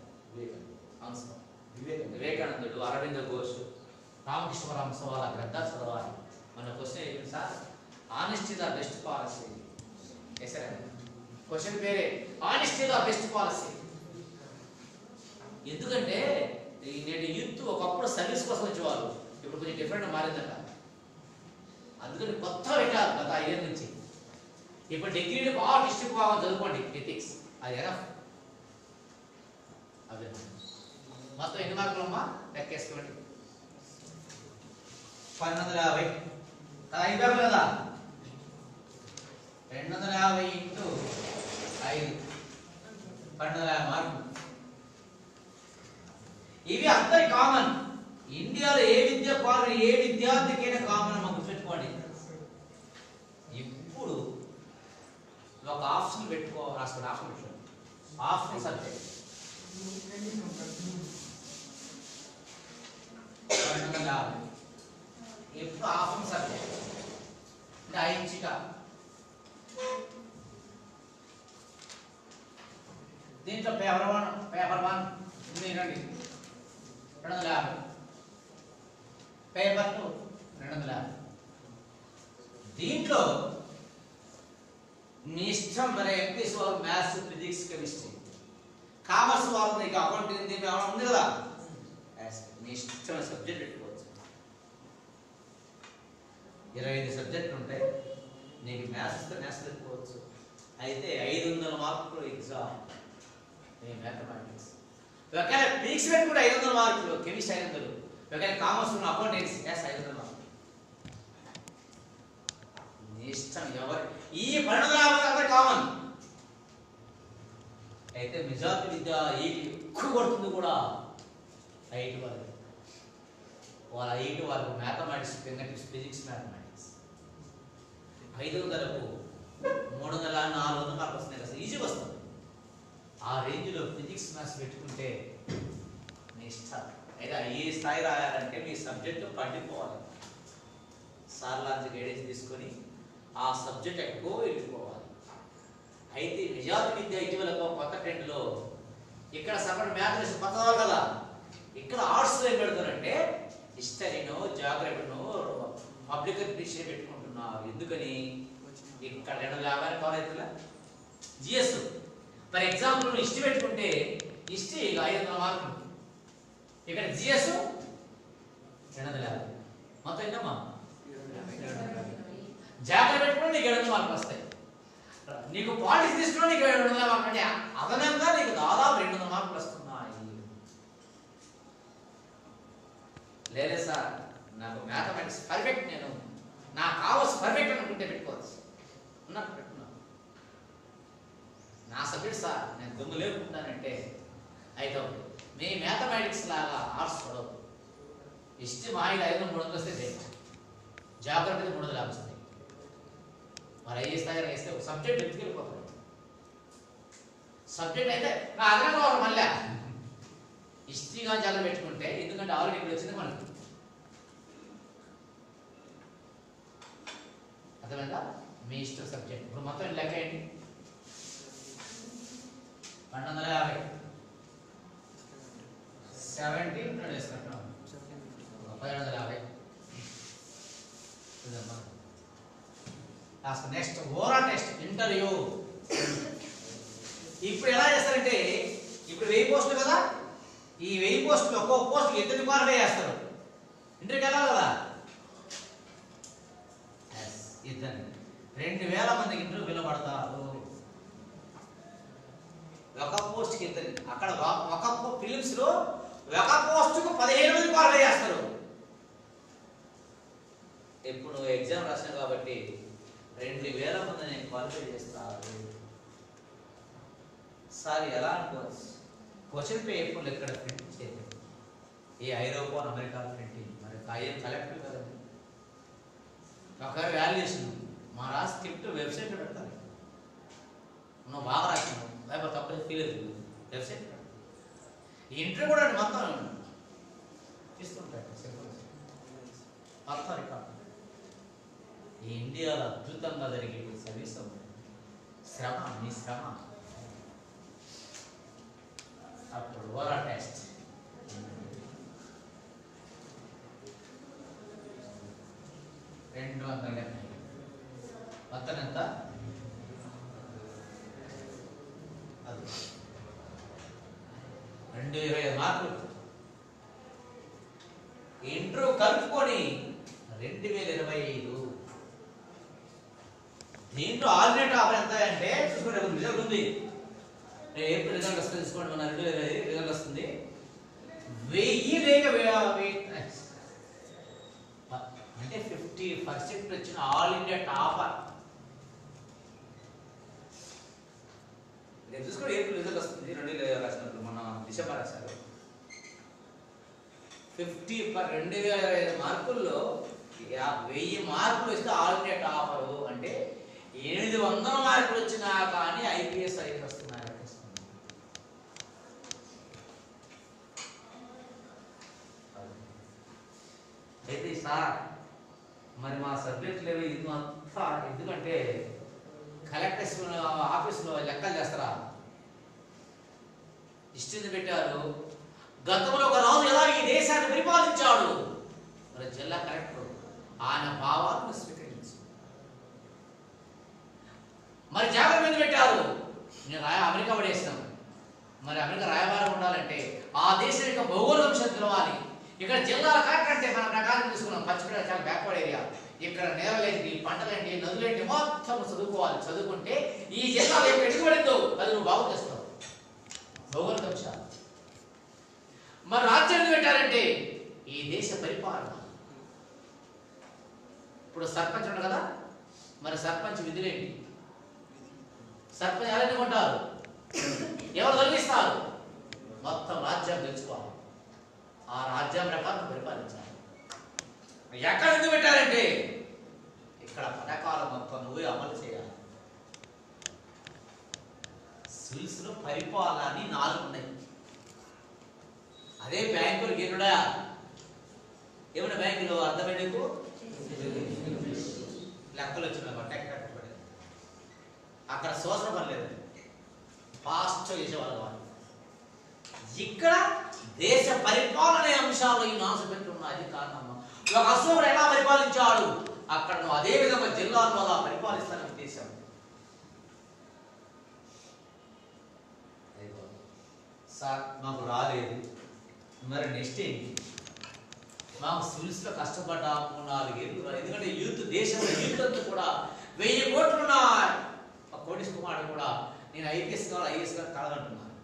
వివేకానందుడు, అరవింద ఘోష్, రామకృష్ణ పరమహంస వాళ్ళ గ్రంథాలు చదవాలి. మన క్వశ్చన్ ఏంటి sir? Honesty the best policy. SA question పేరే ఆనెస్టీ ద బెస్ట్ పాలసీ. ఎందుకంటే నేటి యూత్ ఒకప్పుడు సర్వీస్ కోసం వచ్చేవాళ్ళు, ఇప్పుడు కొంచెం డిఫరెంట్ మారిందట. అందుకని కొత్త పెట్టాలి గత 5 ఏళ్ళ నుంచి. ఇప్పుడు డిగ్రీలు బాగా డిస్ట్రిక్ట్ బాగా చదువుకోండి ఎథిక్స్, అది ఎనఫ్. అదే మొత్తం ఎన్ని మార్కులు అమ్మా లెక్కేసుకోండి? 1250 కదా, అయిపోయారు కదా. 250 ఇంటూ 5 1250 మార్కులు. ఇవి అందరి కామన్. ఇండియాలో ఏ విద్య ఏ విద్యార్థికైనా కామన్. మాకు పెట్టుకోండి. ఇప్పుడు ఒక ఆప్షన్ పెట్టుకోవాలి. అసలు ఆప్షన్ పెట్టుకోండి. Option subject 1250. ఎప్పుడు ఆప్షన్ సబ్జెక్ట్ అంటే ఐచ్ఛిక. దీంట్లో పేపర్ 1 రండి 250, పేపర్ 2 250. దీంట్లో మీ ఇష్టం. మరి ఎంపీసీ వాళ్ళు మ్యాథ్స్, ఫిజిక్స్, కెమిస్ట్రీ, కామర్స్ వాళ్ళు నీకు అకౌంటింగ్ ఉంది కదా, మీ ఇష్టమైన సబ్జెక్ట్ పెట్టుకోవచ్చు. 25 సబ్జెక్టులు ఉంటాయి. నీకు మ్యాథ్స్ ఇస్తే మ్యాథ్స్ పెట్టుకోవచ్చు. అయితే 500 మార్కులు ఎగ్జామ్ మ్యాథమెటిక్స్. ఒకవేళ ఫిజిక్స్ పెట్టుకుంటే 500 మార్కులు, కెమిస్ట్రీ 500, ఒకవేళ కామర్స్ ఉన్న అకౌంటెన్సీ 500 మార్కులు. ఇష్టం ఎవరు. ఈ 1250 కామన్. అయితే మెజారిటీ విద్య ఎక్కువ కొడుతుంది కూడా ఐటీ వాళ్ళకి. వాళ్ళ ఐటీ వాళ్ళకు మ్యాథమెటిక్స్, ఫిజిక్స్, మ్యాథమెటిక్స్ 500కు 300, 400 మార్కులు వస్తున్నాయి కదా, ఈజీగా వస్తుంది. ఆ రేంజ్లో ఫిజిక్స్, మ్యాథ్స్ పెట్టుకుంటే మీ ఇష్టం. అయితే ఏ స్థాయి రాయాలంటే మీ సబ్జెక్టు పండిపోవాలి. సార్ లాంటి గైడెన్స్ తీసుకొని ఆ సబ్జెక్ట్ ఎక్కువ వెళ్ళిపోవాలి. అయితే నిజాతి విద్య ఇటీవల కొత్త ట్రెండ్లో ఇక్కడ సపరేట్ మ్యాథ్స్ కొత్తదా కదా, ఇక్కడ ఆర్ట్స్లో ఏం పెడతారంటే హిస్టరీనో, జాగ్రఫీనో, పబ్లిక్ అడ్మినిస్ట్రేషన్ పెట్టుకుంటున్నారు. ఎందుకని? ఇక్కడ 250 కాలేజీల జిఎస్. ఫర్ ఎగ్జాంపుల్ హిస్టరీ పెట్టుకుంటే హిస్టరీ 500 మార్కులు, ఇక్కడ జిఎస్ 250. మొత్తం ఏంటమ్మా? జాగ్రత్త పెట్టుకుని నీకు 700 మార్కులు వస్తాయి. నీకు పాలిటిక్స్ తీసుకున్నా నీకు 700 మార్కులు. అంటే అదనంగా నీకు దాదాపు 200 మార్కులు వస్తున్నాయి. లేదా సార్ నాకు మ్యాథమెటిక్స్ పర్ఫెక్ట్, నేను నాకు కావాల్సి పర్ఫెక్ట్ అనుకుంటే పెట్టుకోవచ్చు. ఉన్నట్టు పెట్టుకున్నాను. నా సబ్జెక్ట్ సార్ నేను దొంగ లేకుంటానంటే అయితే మీ మ్యాథమెటిక్స్ లాగా ఆర్ట్స్ పడవు. హిస్టరీ మా 500-300 వస్తే బెస్ట్, జాగ్రత్తగా 350 వస్తాయి. మరి ఐఏఎస్ దగ్గర వేస్తే ఒక సబ్జెక్ట్ ఎత్తుకెళ్ళిపోతాడు. సబ్జెక్ట్ అయితే నా అదనంగా ఒక మళ్ళీ హిస్టరీగా జాగ్రత్త పెట్టుకుంటే, ఎందుకంటే ఆల్రెడీ ఇక్కడ వచ్చింది మనకి. అర్థమైందా? మీ ఇష్టం సబ్జెక్ట్. ఇప్పుడు మొత్తం లెక్క ఏంటి? 1250 70 వేసుకుంటున్నాం. 1250. Next overall test interview. ఇప్పుడు ఎలా చేస్తారంటే, ఇప్పుడు 1000 పోస్టులు కదా, ఈ 1000 పోస్టులు ఒక్కొక్క పోస్ట్ ఇద్దరు క్వాలిఫై చేస్తారు. ఇంటర్వ్యూకి వెళ్ళాలి కదా, ఇద్దరు 2000 మందికి ఇంటర్వ్యూ పిలవబడతారు. ఒక పోస్ట్కి ఇద్దరు. అక్కడ ఒక ఫిలిమ్స్ లో ఒక పోస్టుకు 15 మంది క్వాలిఫై చేస్తారు. ఇప్పుడు ఎగ్జామ్ రాసిన కాబట్టి 2000 మంది నేను క్వాలిఫై చేస్తాను సార్. ఎలా అనుకోవచ్చు? క్వశ్చన్ పేపర్లు ఎక్కడ ప్రింట్ చేయలేదు, ఏ ఐరోపా అమెరికాలో ప్రింటింగ్. మరి కలెక్టర్ కదండి. ఒక వాల్యుయేషన్ మా రాసి స్క్రిప్ట్ వెబ్సైట్లో పెడతారు. నువ్వు బాగా రాసినావు లేకపోతే తప్పలేదు ఫీల్ అవుతుంది, వెబ్సైట్ ఇంటర్వ్యూ కూడా మొత్తం ఇస్తుంటాడు. మొత్తం రికార్డు. ఈ ఇండియాలో అద్భుతంగా జరిగే సర్వీస్ శ్రమ, మీ శ్రమ. అప్పుడు ఓవరాల్ టెస్ట్ 270 మొత్తం ఎంత? 225 మార్కులు. ఇంటర్వ్యూ కలుపుకొని 2025. దీంట్లో ఆల్టర్నేట్ ఆఫర్ ఎంత అంటే చూసుకోండి, రిజల్ట్ ఉంది. ఏప్రిల్ రిజల్ట్ వస్తుంది, తీసుకోండి. మన 2025 రిజల్ట్ వస్తుంది. 1000 లేక అంటే 50% వచ్చిన ఆల్ ఇండియా టాపర్. నేను చూసుకోండి, ఏప్రిల్ రిజల్ట్ వస్తుంది. 2025 రాసినప్పుడు మన డిసెంబర్ రాశారు. 2025 మార్కుల్లో 1000 మార్కులు వస్తే ఆల్ ఇండియా టాపరు. అంటే 800 మార్కులు వచ్చినా కానీ ఐపీఎస్ అయితే వస్తున్నారు. అయితే సార్ మరి మా సబ్జెక్ట్ లేవు ఇది అంతా, ఎందుకంటే కలెక్టర్స్ ఆఫీసులో లెక్కలు చేస్తారా? హిస్టరీని పెట్టారు. గతంలో ఒక రాజు ఎలా ఈ దేశాన్ని పరిపాలించాడు, మరి జిల్లా కలెక్టర్ ఆయన భావాలను స్వీకరించు. మరి జాగ్రత్త మీద పెట్టారు. నేను అమెరికా పడేస్తాను. మరి అమెరికా రాయబారం ఉండాలంటే ఆ దేశం యొక్క భౌగోళిక అంశం తెలవాలి. ఇక్కడ జిల్లాల కరెక్ట్ అంటే మన ప్రకారం తీసుకున్నాం. పచ్చిపేట చాలా బ్యాక్వర్డ్ ఏరియా. ఇక్కడ నేలలేంటి, పంటలేంటి, నదులేంటి మొత్తం చదువుకోవాలి. చదువుకుంటే ఈ జిల్లాలో ఏం పెట్టుబడితో అది నువ్వు బాగు చేస్తావు. భౌగోళిక అంశాలు. మరి రాజ్యాన్ని పెట్టారంటే ఈ దేశ పరిపాలన. ఇప్పుడు సర్పంచ్ ఉండదు కదా, మరి సర్పంచ్ విధులేంటి? సర్పంచ్ ఎలా ఎన్నుకుంటారు, ఎవరు తొలగిస్తారు? మొత్తం రాజ్యాన్ని తెలుసుకోవాలి. ఆ రాజ్యం ప్రకారం పరిపాలించాలి. ఎక్కడ ఎందుకు పెట్టారంటే ఇక్కడ పథకాల మొత్తం నువ్వే అమలు చేయాలి. సివిల్స్ లో పరిపాలన 4 ఉన్నాయి. అదే బ్యాంకులు గిరుడా ఏమన్నా బ్యాంకులో అర్థమయ్యేందుకు లెక్కలు వచ్చిన అక్కడ శోషణ పర్లేదు, ఫాస్ట్ చేసేవాళ్ళు వాళ్ళు. ఇక్కడ దేశ పరిపాలన అంశాలు ఈ నాశపెట్టి ఉన్నాయి. కారణం ఒక అశోకుడు ఎలా పరిపాలించాడు, అక్కడ నువ్వు అదే విధంగా జిల్లాలో అలా పరిపాలిస్తానని ఉద్దేశం. సార్ మాకు రాలేదు, మరి నెక్స్ట్ ఏంటి? మాకు సివిల్స్ లో కష్టపడ్డాము 4 ఏళ్ళు. ఎందుకంటే యూత్, దేశంలో యూత్ అంతా కూడా 1000 కోట్లు ఉన్నాయి. కోటిస్ కుమార్ కూడా నేను ఐపీఎస్ కావాలి, ఐఏఎస్ కావాలి కలగంటున్నాను.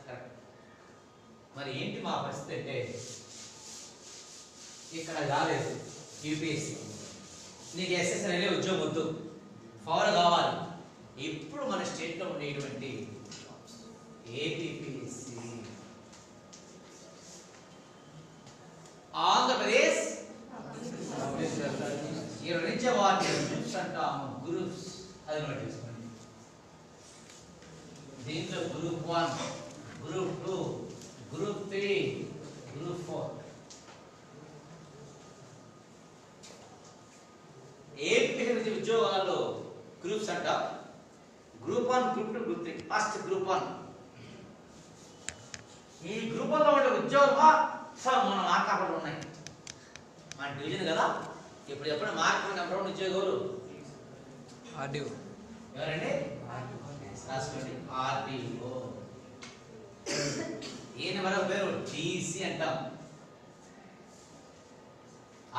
కరెక్ట్. మరి ఏంటి మా పరిస్థితి అంటే ఇక్కడ రాలేదు యూపీఎస్సీ, నీకు ఎస్ఎస్ఎల్ ఉద్యోగం వద్దు, పవర్ కావాలి. ఇప్పుడు మన స్టేట్లో ఉండేటువంటి ఏపీపీఎస్సి, ఆంధ్రప్రదేశ్ నిర్వహించే వాటి గ్రూప్స్ అంటాము. గ్రూప్స్ అది నోట్ చేసుకోండి. దీంట్లో group 1, group 2, group 3, group 4. APSC ఉద్యోగాల్లో గ్రూప్స్ అంట. Group 1, group 2, group 3. First group 1. ఈ గ్రూప్ 1 లో ఉండే ఉద్యోగాలు మన మార్కాపలు ఉన్నాయి. మన డివిజన్ కదా. ఇప్పుడు ఎప్పుడు మార్క్ నెంబర్ 1 ఉద్యోగాలు ఆర్డీఓ ఎవరండి? రాసుకోండి. ఆర్డీఓ. ఈయన మరొక పేరు టీసీ అంటాం.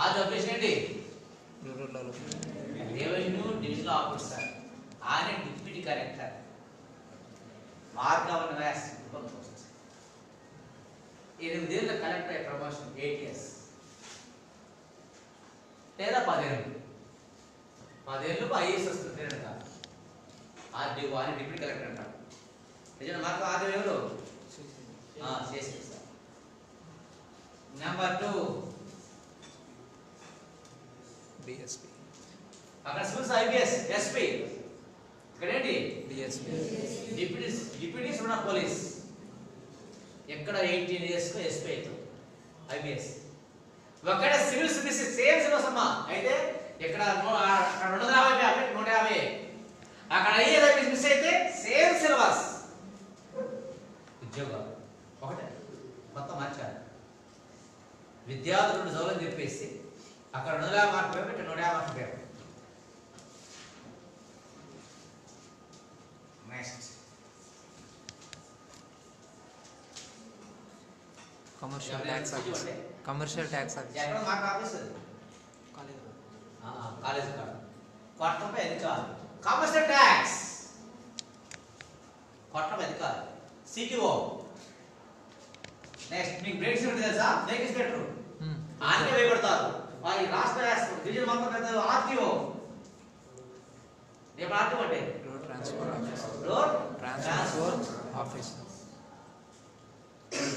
ఆ డెఫినేషన్ ఏంటి? Rural development. Revenue divisional officer. ఆయన డిప్యూటీ కలెక్టర్. మార్క్ ఆఫ్ వ్యాస్ 8 ఏళ్ళ కలెక్టర్ ప్రమోషన్ 8 years లేదా 10 ఏళ్ళు. 10 ఏళ్ళకు ఐఏఎస్ వస్తుంది అంట. ఆర్డీఓ అని డిప్యూటీ కలెక్టర్ అంటారు. నిజంగా మార్క్ ఆర్డీఓ ఎవరు? చేసేది సార్. Number 2 DSP. అక్కడ సివిల్స్ ఐపీఎస్ ఎస్పీ. ఇక్కడ ఏంటి? డిఎస్పీ. Deputy superintendent police. ఎక్కడ 18 years కు ఎస్పీ అవుతుంది ఐపీఎస్. ఒకటే సివిల్ సర్వీస్ సేమ్ సిలబస్ అమ్మా. అయితే ఇక్కడ 250 అక్కడ 150. అక్కడ ఐఏఎస్ ఐపీఎస్ మిస్ అయితే సేమ్ సిలబస్. ఉద్యోగాలు ఒకటే మొత్తం మార్చాలి. విద్యార్థులు జోలని చెప్పేసి అక్కడ 250 మార్కులు పేపర్, ఇక్కడ 150 మార్కులు paper. Next commercial tax office. Commercial tax office. ఎక్కడ మార్క్ ఆఫీస్ కాలేజ్ కాదు. కొట్టపై అధికారి. కమర్షియల్ ట్యాక్స్ కొట్టపై అధికారి సిటిఓ. నెక్స్ట్ మీకు బ్రేక్స్ ఉంటుంది తెలుసా? బ్రేక్ ఇన్స్పెక్టర్ ఆర్టీఓ వేయబడతారు. ఈ రాష్ట్ర డివిజన్ మొత్తం పెద్ద ఆర్టీఓ. రేపు ఆర్టీఓ అంటే road transport office. Road transport office.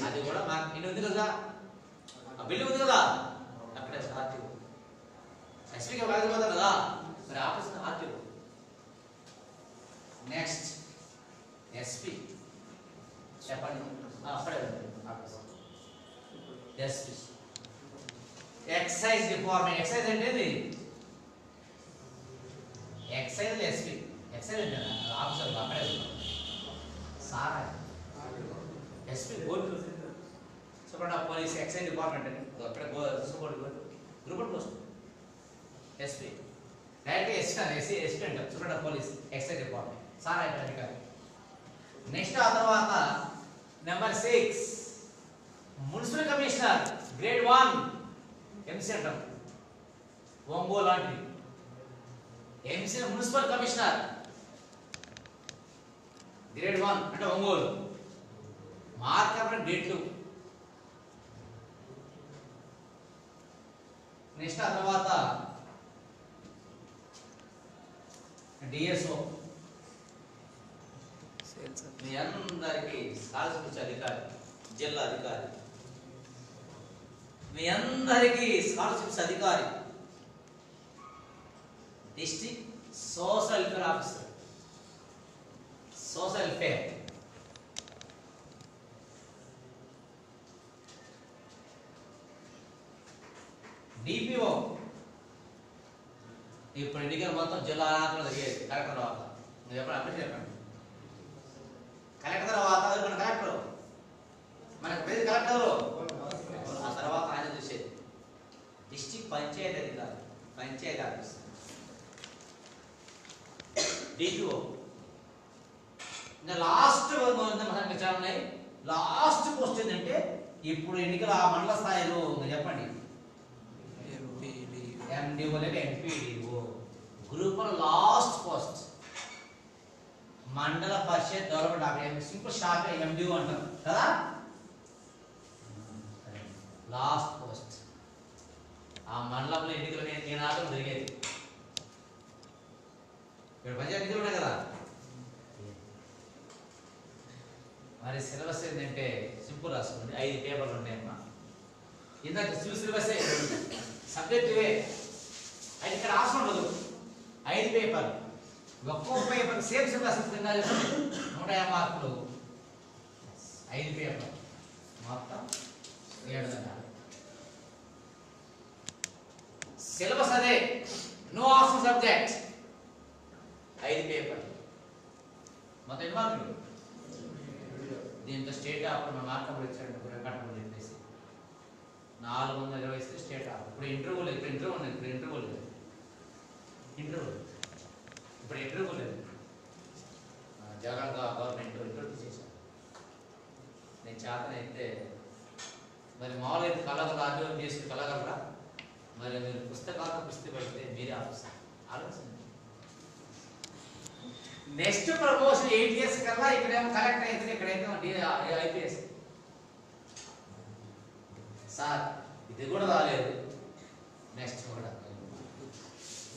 అది కూడా మాకు ఇన్ని ఉంది కదా, ఆ బిల్డింగ్ ఉంది కదా, అక్కడే ఆర్టీఓ. ఎస్పీకి కాలేజ్ పోతారు కదా, మరి ఆఫీస్ ఆర్టీఓ. నెక్స్ట్ ఎస్పీ చెప్పండి. అక్కడే office SP. Excise department. Excise అంటే ఎక్సైజ్ ఎస్పీ. ఎక్సైజ్ అంటే ఆఫీసర్ అక్కడే సారా SP board superintendent police. Excise department అని అక్కడ group post SP. Direct SP అంటారు సూపరింటెండెంట్ పోలీస్ ఎక్సైజ్ డిపార్ట్మెంట్ సారా అధికారి. నెక్స్ట్ ఆ తర్వాత number 6 municipal commissioner grade 1 MC అంటాం. ఒంగోలు లాంటిది ఎంసీ మున్సిపల్ కమిషనర్ గ్రేడ్ 1 అంటే Ongole. Mark of grade 2. Next ఆ తర్వాత డిఎస్ఓ. సేల్స్. మీ అందరికి స్కాలర్షిప్ అధికారి, జిల్లా అధికారి. మీ అందరికి స్కాలర్షిప్స్ అధికారి, district social welfare officer, social welfare. DPO. ఇప్పుడు ఎన్నికలు మొత్తం జిల్లా జరిగేది కలెక్టర్ తర్వాత. మీరు చెప్పండి, అప్పుడు చెప్పండి. కలెక్టర్ తర్వాత మన కలెక్టర్, మనకు ప్రతి కలెక్టర్ ఆ తర్వాత ఆయన చూసేది డిస్ట్రిక్ట్ పంచాయతీ అధికారి, పంచాయతీ ఆఫీసర్. డిపిఓ. ఇంకా లాస్ట్ చాలా ఉన్నాయి. లాస్ట్ పోస్ట్ ఏంటంటే ఇప్పుడు ఎన్నికల ఆ మండల స్థాయిలో చెప్పండి. ఎండిఓ లేదా MPDO. Group last post Mandal Parishad development officer. Simple short MDO అంటారు కదా. Last post. ఆ మండలంలో ఎన్నికలు ఈనాడు జరిగేది. ఇక్కడ పంచాయతీ నిధులు ఉన్నాయి కదా. మరి సిలబస్ ఏంటంటే సింపుల్ రాసుకోండి. 5 పేపర్లు ఉన్నాయమ్మా. ఇందాక సిలబస్ సబ్జెక్టువే అది ఇక్కడ అవసరం ఉండదు. 5 పేపర్లు, ఒక్కో పేపర్ సేమ్ సిలబస్ కింద 150 మార్కులు. 5 పేపర్లు మొత్తం 700. సిలబస్ అదే, నో ఆప్షన్ సబ్జెక్ట్. 5 పేపర్లు మొత్తం ఎన్ని మార్కులు? దీంతో స్టేట్ ఆఫ్ మార్కబుల్ ఇచ్చాడు కట్టబుల్ చెప్పేసి 420 ఇస్తే స్టేట్ ఆఫ్. ఇప్పుడు ఇంటర్వ్యూ లేదు. ఇప్పుడు ఇంటర్వ్యూ లేదు. ఇప్పుడు ఇంటర్వ్యూ లేదు. జగన్ గవర్నమెంట్ ఇంటర్వ్యూ చేశాను. నేను చేతనైతే మరి మామూలు అయితే కళాకారులు ఆర్డర్ చేసి కళాకారులా మరి మీరు పుస్తకాలకు పుస్తకం పెడితే మీరే ఆఫీసర్ ఆలోచన. నెక్స్ట్ ప్రమోషన్ 8 years కల్లా ఇక్కడేమో కలెక్టర్ అయితే ఇక్కడేమో ఐపీఎస్. సార్ ఇది కూడా రాలేదు. నెక్స్ట్ కూడా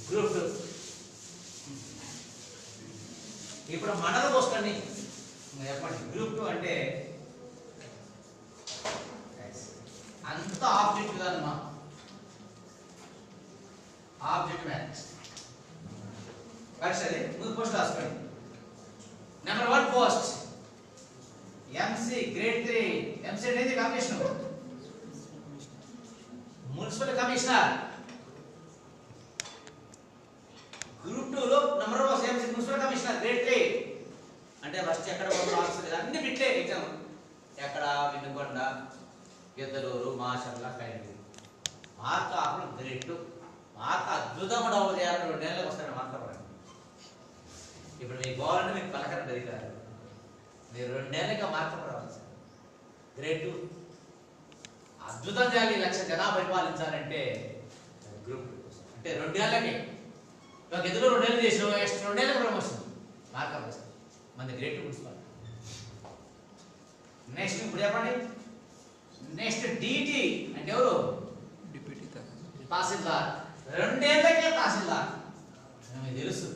గ్రూప్ 2. ఇప్పుడు మండల పోస్ట్ అండి చెప్పండి. గ్రూప్ 2 అంటే అంత ఆబ్జెక్ట్ కాదమ్మా. ఆబ్జెక్ట్ మ్యాచ్ సరే ముందు పోస్ట్ రాసుకోండి. Number 1 post MC grade 3. MC అనేది కమిషనర్, మున్సిపల్ కమిషనర్. గ్రూప్ 2 లో number 1 post MC municipal commissioner grade 3 అంటే ఫస్ట్ ఎక్కడ పోతాం ఆఫీసర్ అన్ని బిట్లే ఎగ్జామ్. ఎక్కడ వినుకొండ, పెద్దలూరు, మాచర్ల, కైలు. మార్క్ అప్పుడు గ్రేడ్ 2. మార్క్ అద్భుతంగా డెవలప్ చేయాలని 2 నెలలకు వస్తాడు మార్క్. ఇప్పుడు మీకు కావాలంటే మీకు పలకరండి అధికారులు. మీరు 2 నెలలుగా మార్క్ రావాలి సార్. గ్రేడ్ 2 అద్భుతం చేయాలి. 1,00,000 జనాభా పరిపాలించాలంటే గ్రూప్ 2 అంటే 2 నెలలకి. ఒక ఎదురు 2 నెలలు చేసిన నెక్స్ట్ 2 నెలలకు ప్రమోషన్ మార్కప్ వస్తుంది. మన గ్రేడ్ 2 మున్సిపల్. నెక్స్ట్ ఇప్పుడు చెప్పండి. నెక్స్ట్ డిటి అంటే ఎవరు? డిప్యూటీ తహసీల్దార్. 2 నెలలకే తహసీల్దార్. మీకు తెలుసు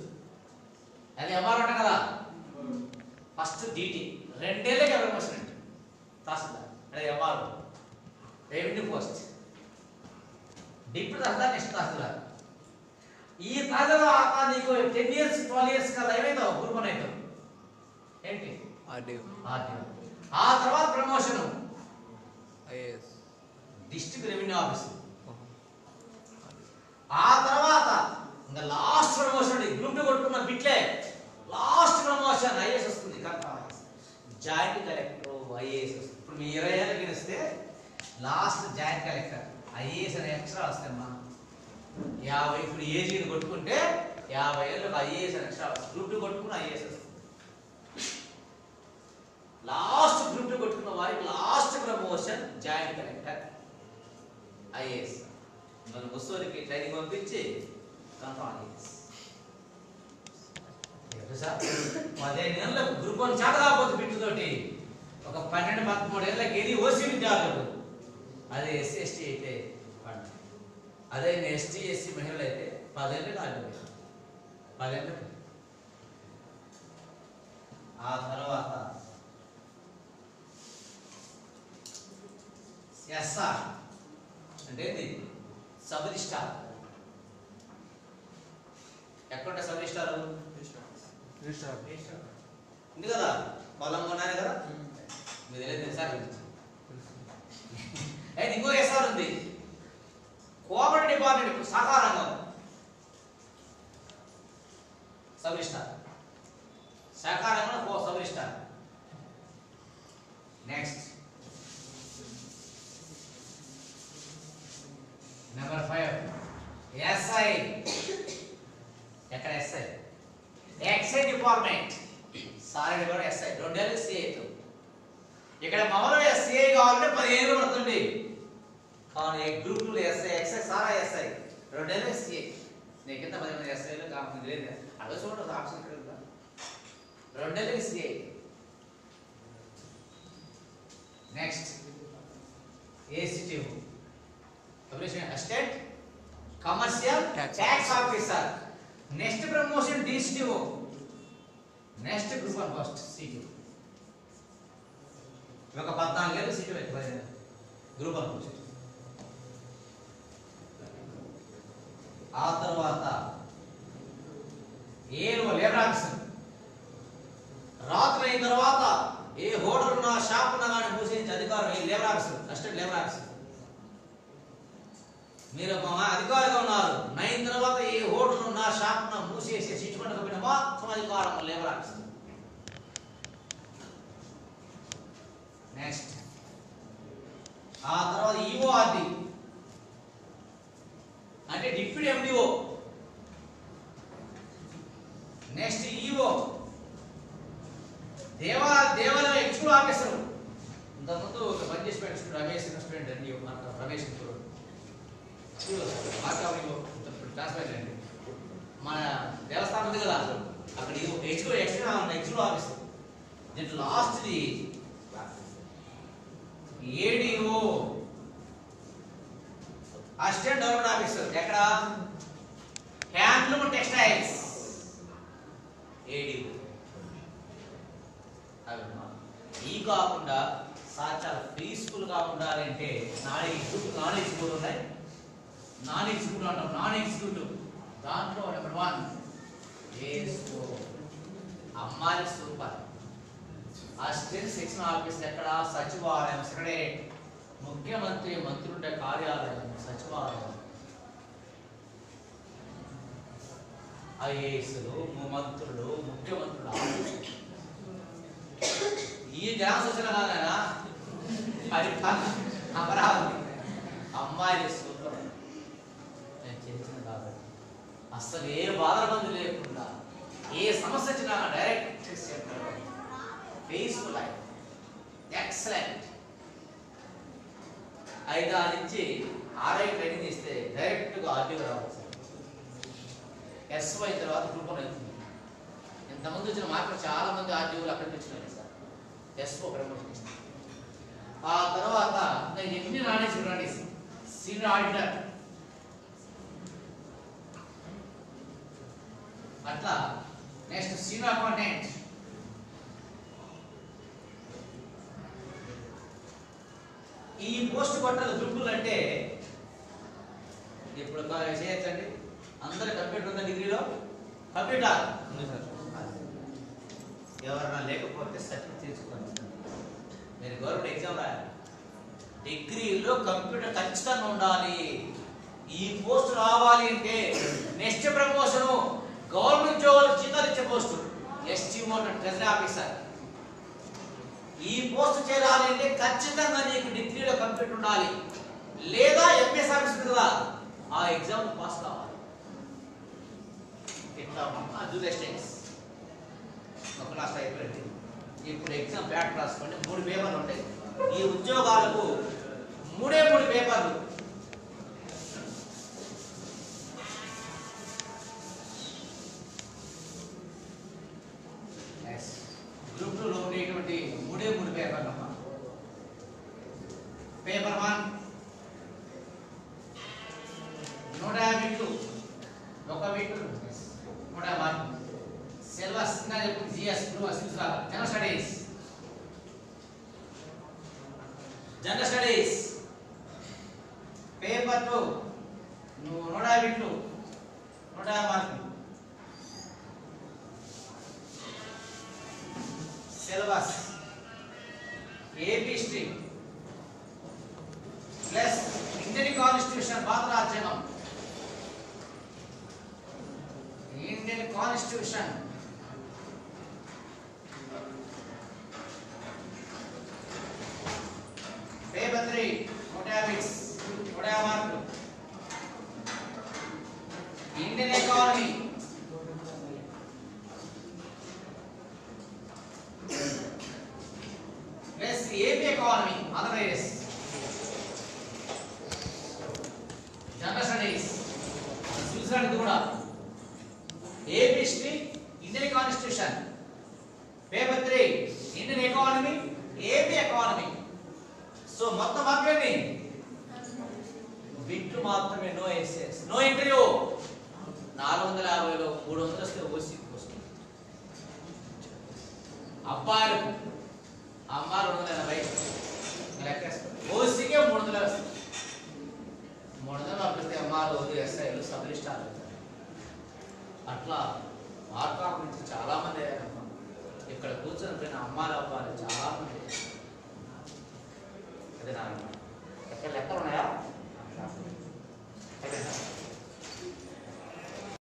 అది ఎంఆర్ అంట కదా. ఫస్ట్ డిటి 2 నెలలకే ప్రమోషన్ అండి తహసీల్దార్. అది ఎంఆర్ రెవెన్యూ పోస్ట్. డిప్యూటీ తహసీల్దార్ నెక్స్ట్ తహసీల్దార్. ఈ తహసీల్దార్ నీకు 10 years 12 years కదా ఏమైందో గ్రూప్ 1 అవుతావు ఏంటి ఆర్డీఓ. ఆ తర్వాత promotion IAS, district revenue officer. ఆ తర్వాత ఇంకా లాస్ట్ ప్రమోషన్ గ్రూప్ 2 కొట్టుకున్న బిట్లే లాస్ట్ ప్రమోషన్ ఐఏఎస్ వస్తుంది. జాయింట్ కలెక్టర్ ఐఏఎస్ వస్తుంది. ఇప్పుడు మీ 20 ఏళ్ళకి గెలిస్తే లాస్ట్ జాయింట్ కలెక్టర్ ఐఏఎస్ అనే ఎక్స్ట్రా వస్తాయమ్మా. 50 ఇప్పుడు ఏజీ కొట్టుకుంటే 50 ఏళ్ళకి ఐఏఎస్ అనే ఎక్స్ట్రా వస్తుంది. గ్రూప్ 2 కొట్టుకున్న ఐఏఎస్ వస్తుంది. లాస్ట్ గ్రూప్ 2 కొట్టుకున్న వారికి last promotion joint collector IAS. మన ముసోరికి ట్రైనింగ్ పంపించి కన్ఫర్మ్ ఐఏఎస్. 15 ఏళ్ళకు గ్రూప్ 1 చాట కాకపోతే బిట్టుతోటి ఒక 12-13 ఏళ్ళకి ఏది ఓసీ విద్యార్థులు. అదే ఎస్సీ ఎస్టీ అయితే అదే ఎస్టీ ఎస్సీ మహిళలు అయితే 10 ఏళ్ళకి ఆగిపోయింది. 10 ఏళ్ళకి. ఆ తర్వాత ఎస్ఆర్ అంటే సబ్ రిజిస్ట్రార్. ఎక్కడ సబ్ రిజిస్ట్రార్ ఉంది కదా, పొలం కొన్నానే కదా మీరు తెలియదు సార్. అయితే ఇంకో ఎస్ఆర్ ఉంది కోఆపరేటివ్ డిపార్ట్మెంట్ సహకార రంగం సబ్ రిజిస్ట్రార్. సహకార రంగంలో sub registrar. Next number 5 SI. ఎక్కడ ఎస్ఐ? Excise department. సారీ కూడా ఎస్ఐ 2 ఏళ్ళకి సిఐ అవుతాం. ఇక్కడ మామూలుగా సిఐ కావాలంటే 10 ఏళ్ళు పడుతుంది. కానీ గ్రూప్ 2 ఎస్ఐ ఎక్సైజ్ సారా ఎస్ఐ 2 ఏళ్ళకి సిఐ. నీకు కింద 10 మంది ఎస్ఐలు కాకుండా లేదు. అదే చూడండి ఆప్షన్ ఇక్కడ ఉందా. 2 ఏళ్ళకి CI. Next ACTO assistant commercial tax officer. Next promotion DCTO, next group one first city ఒక 14 ఏళ్ళు సీటు పెట్టి గ్రూప్ వన్ పోస్ట్. ఆ తర్వాత లేబర్ ఆఫీసర్ రాత్రి అయిన తర్వాత ఏ హోటల్ ఉన్నా షాప్ ఉన్నా కానీ మూసేయించే అధికారం ఈ labour officer, assistant labour officer. మీరు అధికారిగా ఉన్నారు, 9 తర్వాత ఏ హోటల్ ఉన్నా షాప్ ఉన్నా మూసేసి శిక్షణ మొత్తం అధికారం లేబర్ ఆఫీసర్. నెక్స్ట్ ఆ తర్వాత ఈఓఆర్డి అంటే డిప్యూటీ ఎండిఓ. నెక్స్ట్ ఈఓ దేవాలయం ఎగ్జిక్యూటివ్ ఆఫీసర్. ఇంతకుముందు ఒక పనిచేసి పెట్టిన రమేష్ స్టూడెంట్ అండి, రమేష్ ట్రాన్స్ఫర్ అండి. మన దేవస్థానం ఉంది కదా అక్కడ ఎగ్జిక్యూటివ్ ఆఫీసర్. దీంట్లో లాస్ట్ది ఏడిఓ అసిస్టెంట్ డెవలప్మెంట్ ఆఫీసర్. ఎక్కడ? Handloom textiles ADO. ఈ కాకుండా చాలా పీస్ఫుల్ గా ఉండాలి అంటే నాన్ ఎగ్జిక్యూటివ్ ఉన్నాయి. నాన్ ఎగ్జిక్యూటివ్ అంటాం, నాన్ ఎగ్జిక్యూటివ్ దాంట్లో నెంబర్ 1 అమ్మాయి సూపర్. అసిస్టెంట్ సెక్షన్ ఆఫీసర్ ఎక్కడ? సచివాలయం సెక్రటేరియట్. ముఖ్యమంత్రి మంత్రుల కార్యాలయం సచివాలయం. ఐఏఎస్లు మంత్రులు ముఖ్యమంత్రులు ఈ గ్రామ సూచన కాదనా అది అమరావతి. అమ్మాయిలు సూపర్. నేను చేసిన కాబట్టి అసలు ఏ బాధబంది లేకుండా ఏ సమస్య వచ్చినా డైరెక్ట్ పీస్ఫుల్ లైఫ్, ఎక్సలెంట్. 5 నుంచి 6 ట్రైనింగ్ ఇస్తే డైరెక్ట్గా ఆర్టీఓ రావచ్చు. ఎస్ఓ అయిన తర్వాత గ్రూప్ 1 అవుతుంది. ఇంతకుముందు వచ్చిన మార్కులు చాలా మంది ఆర్టీఓలు అక్కడికి వచ్చినాయి సార్. ఎస్ఓ ప్రమోషన్ ఇస్తారు. ఆ తర్వాత ఎన్ని నాణ్యత చూడండి, సీనియర్ ఆడిటర్. అట్లా నెక్స్ట్ సీనియర్ అకౌంటెంట్. ఈ పోస్ట్ కొట్టాలి గ్రూపులు అంటే ఇప్పుడు చేయొచ్చండి. అందరు కంప్యూటర్ ఉందా? డిగ్రీలో కంప్యూటర్ ఉంది సార్. ఎవరైనా లేకపోతే సర్టిఫికేట్ తీసుకోండి. మీరు గవర్నమెంట్ ఎగ్జామ్ రాయాలి, డిగ్రీలో కంప్యూటర్ ఖచ్చితంగా ఉండాలి. ఈ పోస్ట్ రావాలి అంటే నెక్స్ట్ ప్రమోషన్ గవర్నమెంట్ ఉద్యోగాలు జీతాలు ఇచ్చే పోస్ట్ ఎస్టీఓ ట్రెజరీ ఆఫీసర్. ఈ పోస్ట్ చేరాలి అంటే ఖచ్చితంగా నీకు డిగ్రీలో కంప్యూటర్ ఉండాలి, లేదా ఎంఎస్ ఆఫీసర్ కదా ఆ ఎగ్జామ్ పాస్ కావాలి. ఇట్లా ఒక లాస్ట్ అయిపోయింది. ఇప్పుడు ఎగ్జామ్ బ్యాట్ రాసుకోండి. 3 పేపర్లు ఉంటాయి. ఈ ఉద్యోగాలకు 3 పేపర్లు. గ్రూప్ 2లో ఉండేటువంటి 3 పేపర్లు అమ్మా. పేపర్ 1 150 బిట్లు, 1 బిట్ 100 మార్కులు. Syllabus GS general studies. General studies paper 2 150 బిట్లు 150 మార్కులు. Syllabus AP history plus Indian constitution, భారత రాజ్యాంగం, ఇండియన్ కాన్స్టిట్యూషన్, పేపర్ 3 150 మార్కులు. Indian economy plus AP economy, Andhra Pradesh. General studies Switzerland కూడా. AP history, Indian constitution, paper 3 Indian economy, AP economy. So మొత్తం మార్కులని బిట్లు మాత్రమే. No SS, no interview. 450లో 300 వస్తే ఓసీకి వస్తుంది. అబ్బాయిలకు అమ్మాయిలు 280 లెక్కేస్తారు. ఓసీకే 300 వస్తుంది. 300 పంపిస్తే అమ్మాయిలు ఎస్ఐలు సబ్ లిస్టార్ అవుతారు. అట్లా మార్కాపు నుంచి చాలా మంది ఇక్కడ కూర్చొని పోయిన అమ్మాయిల అబ్బాయిలు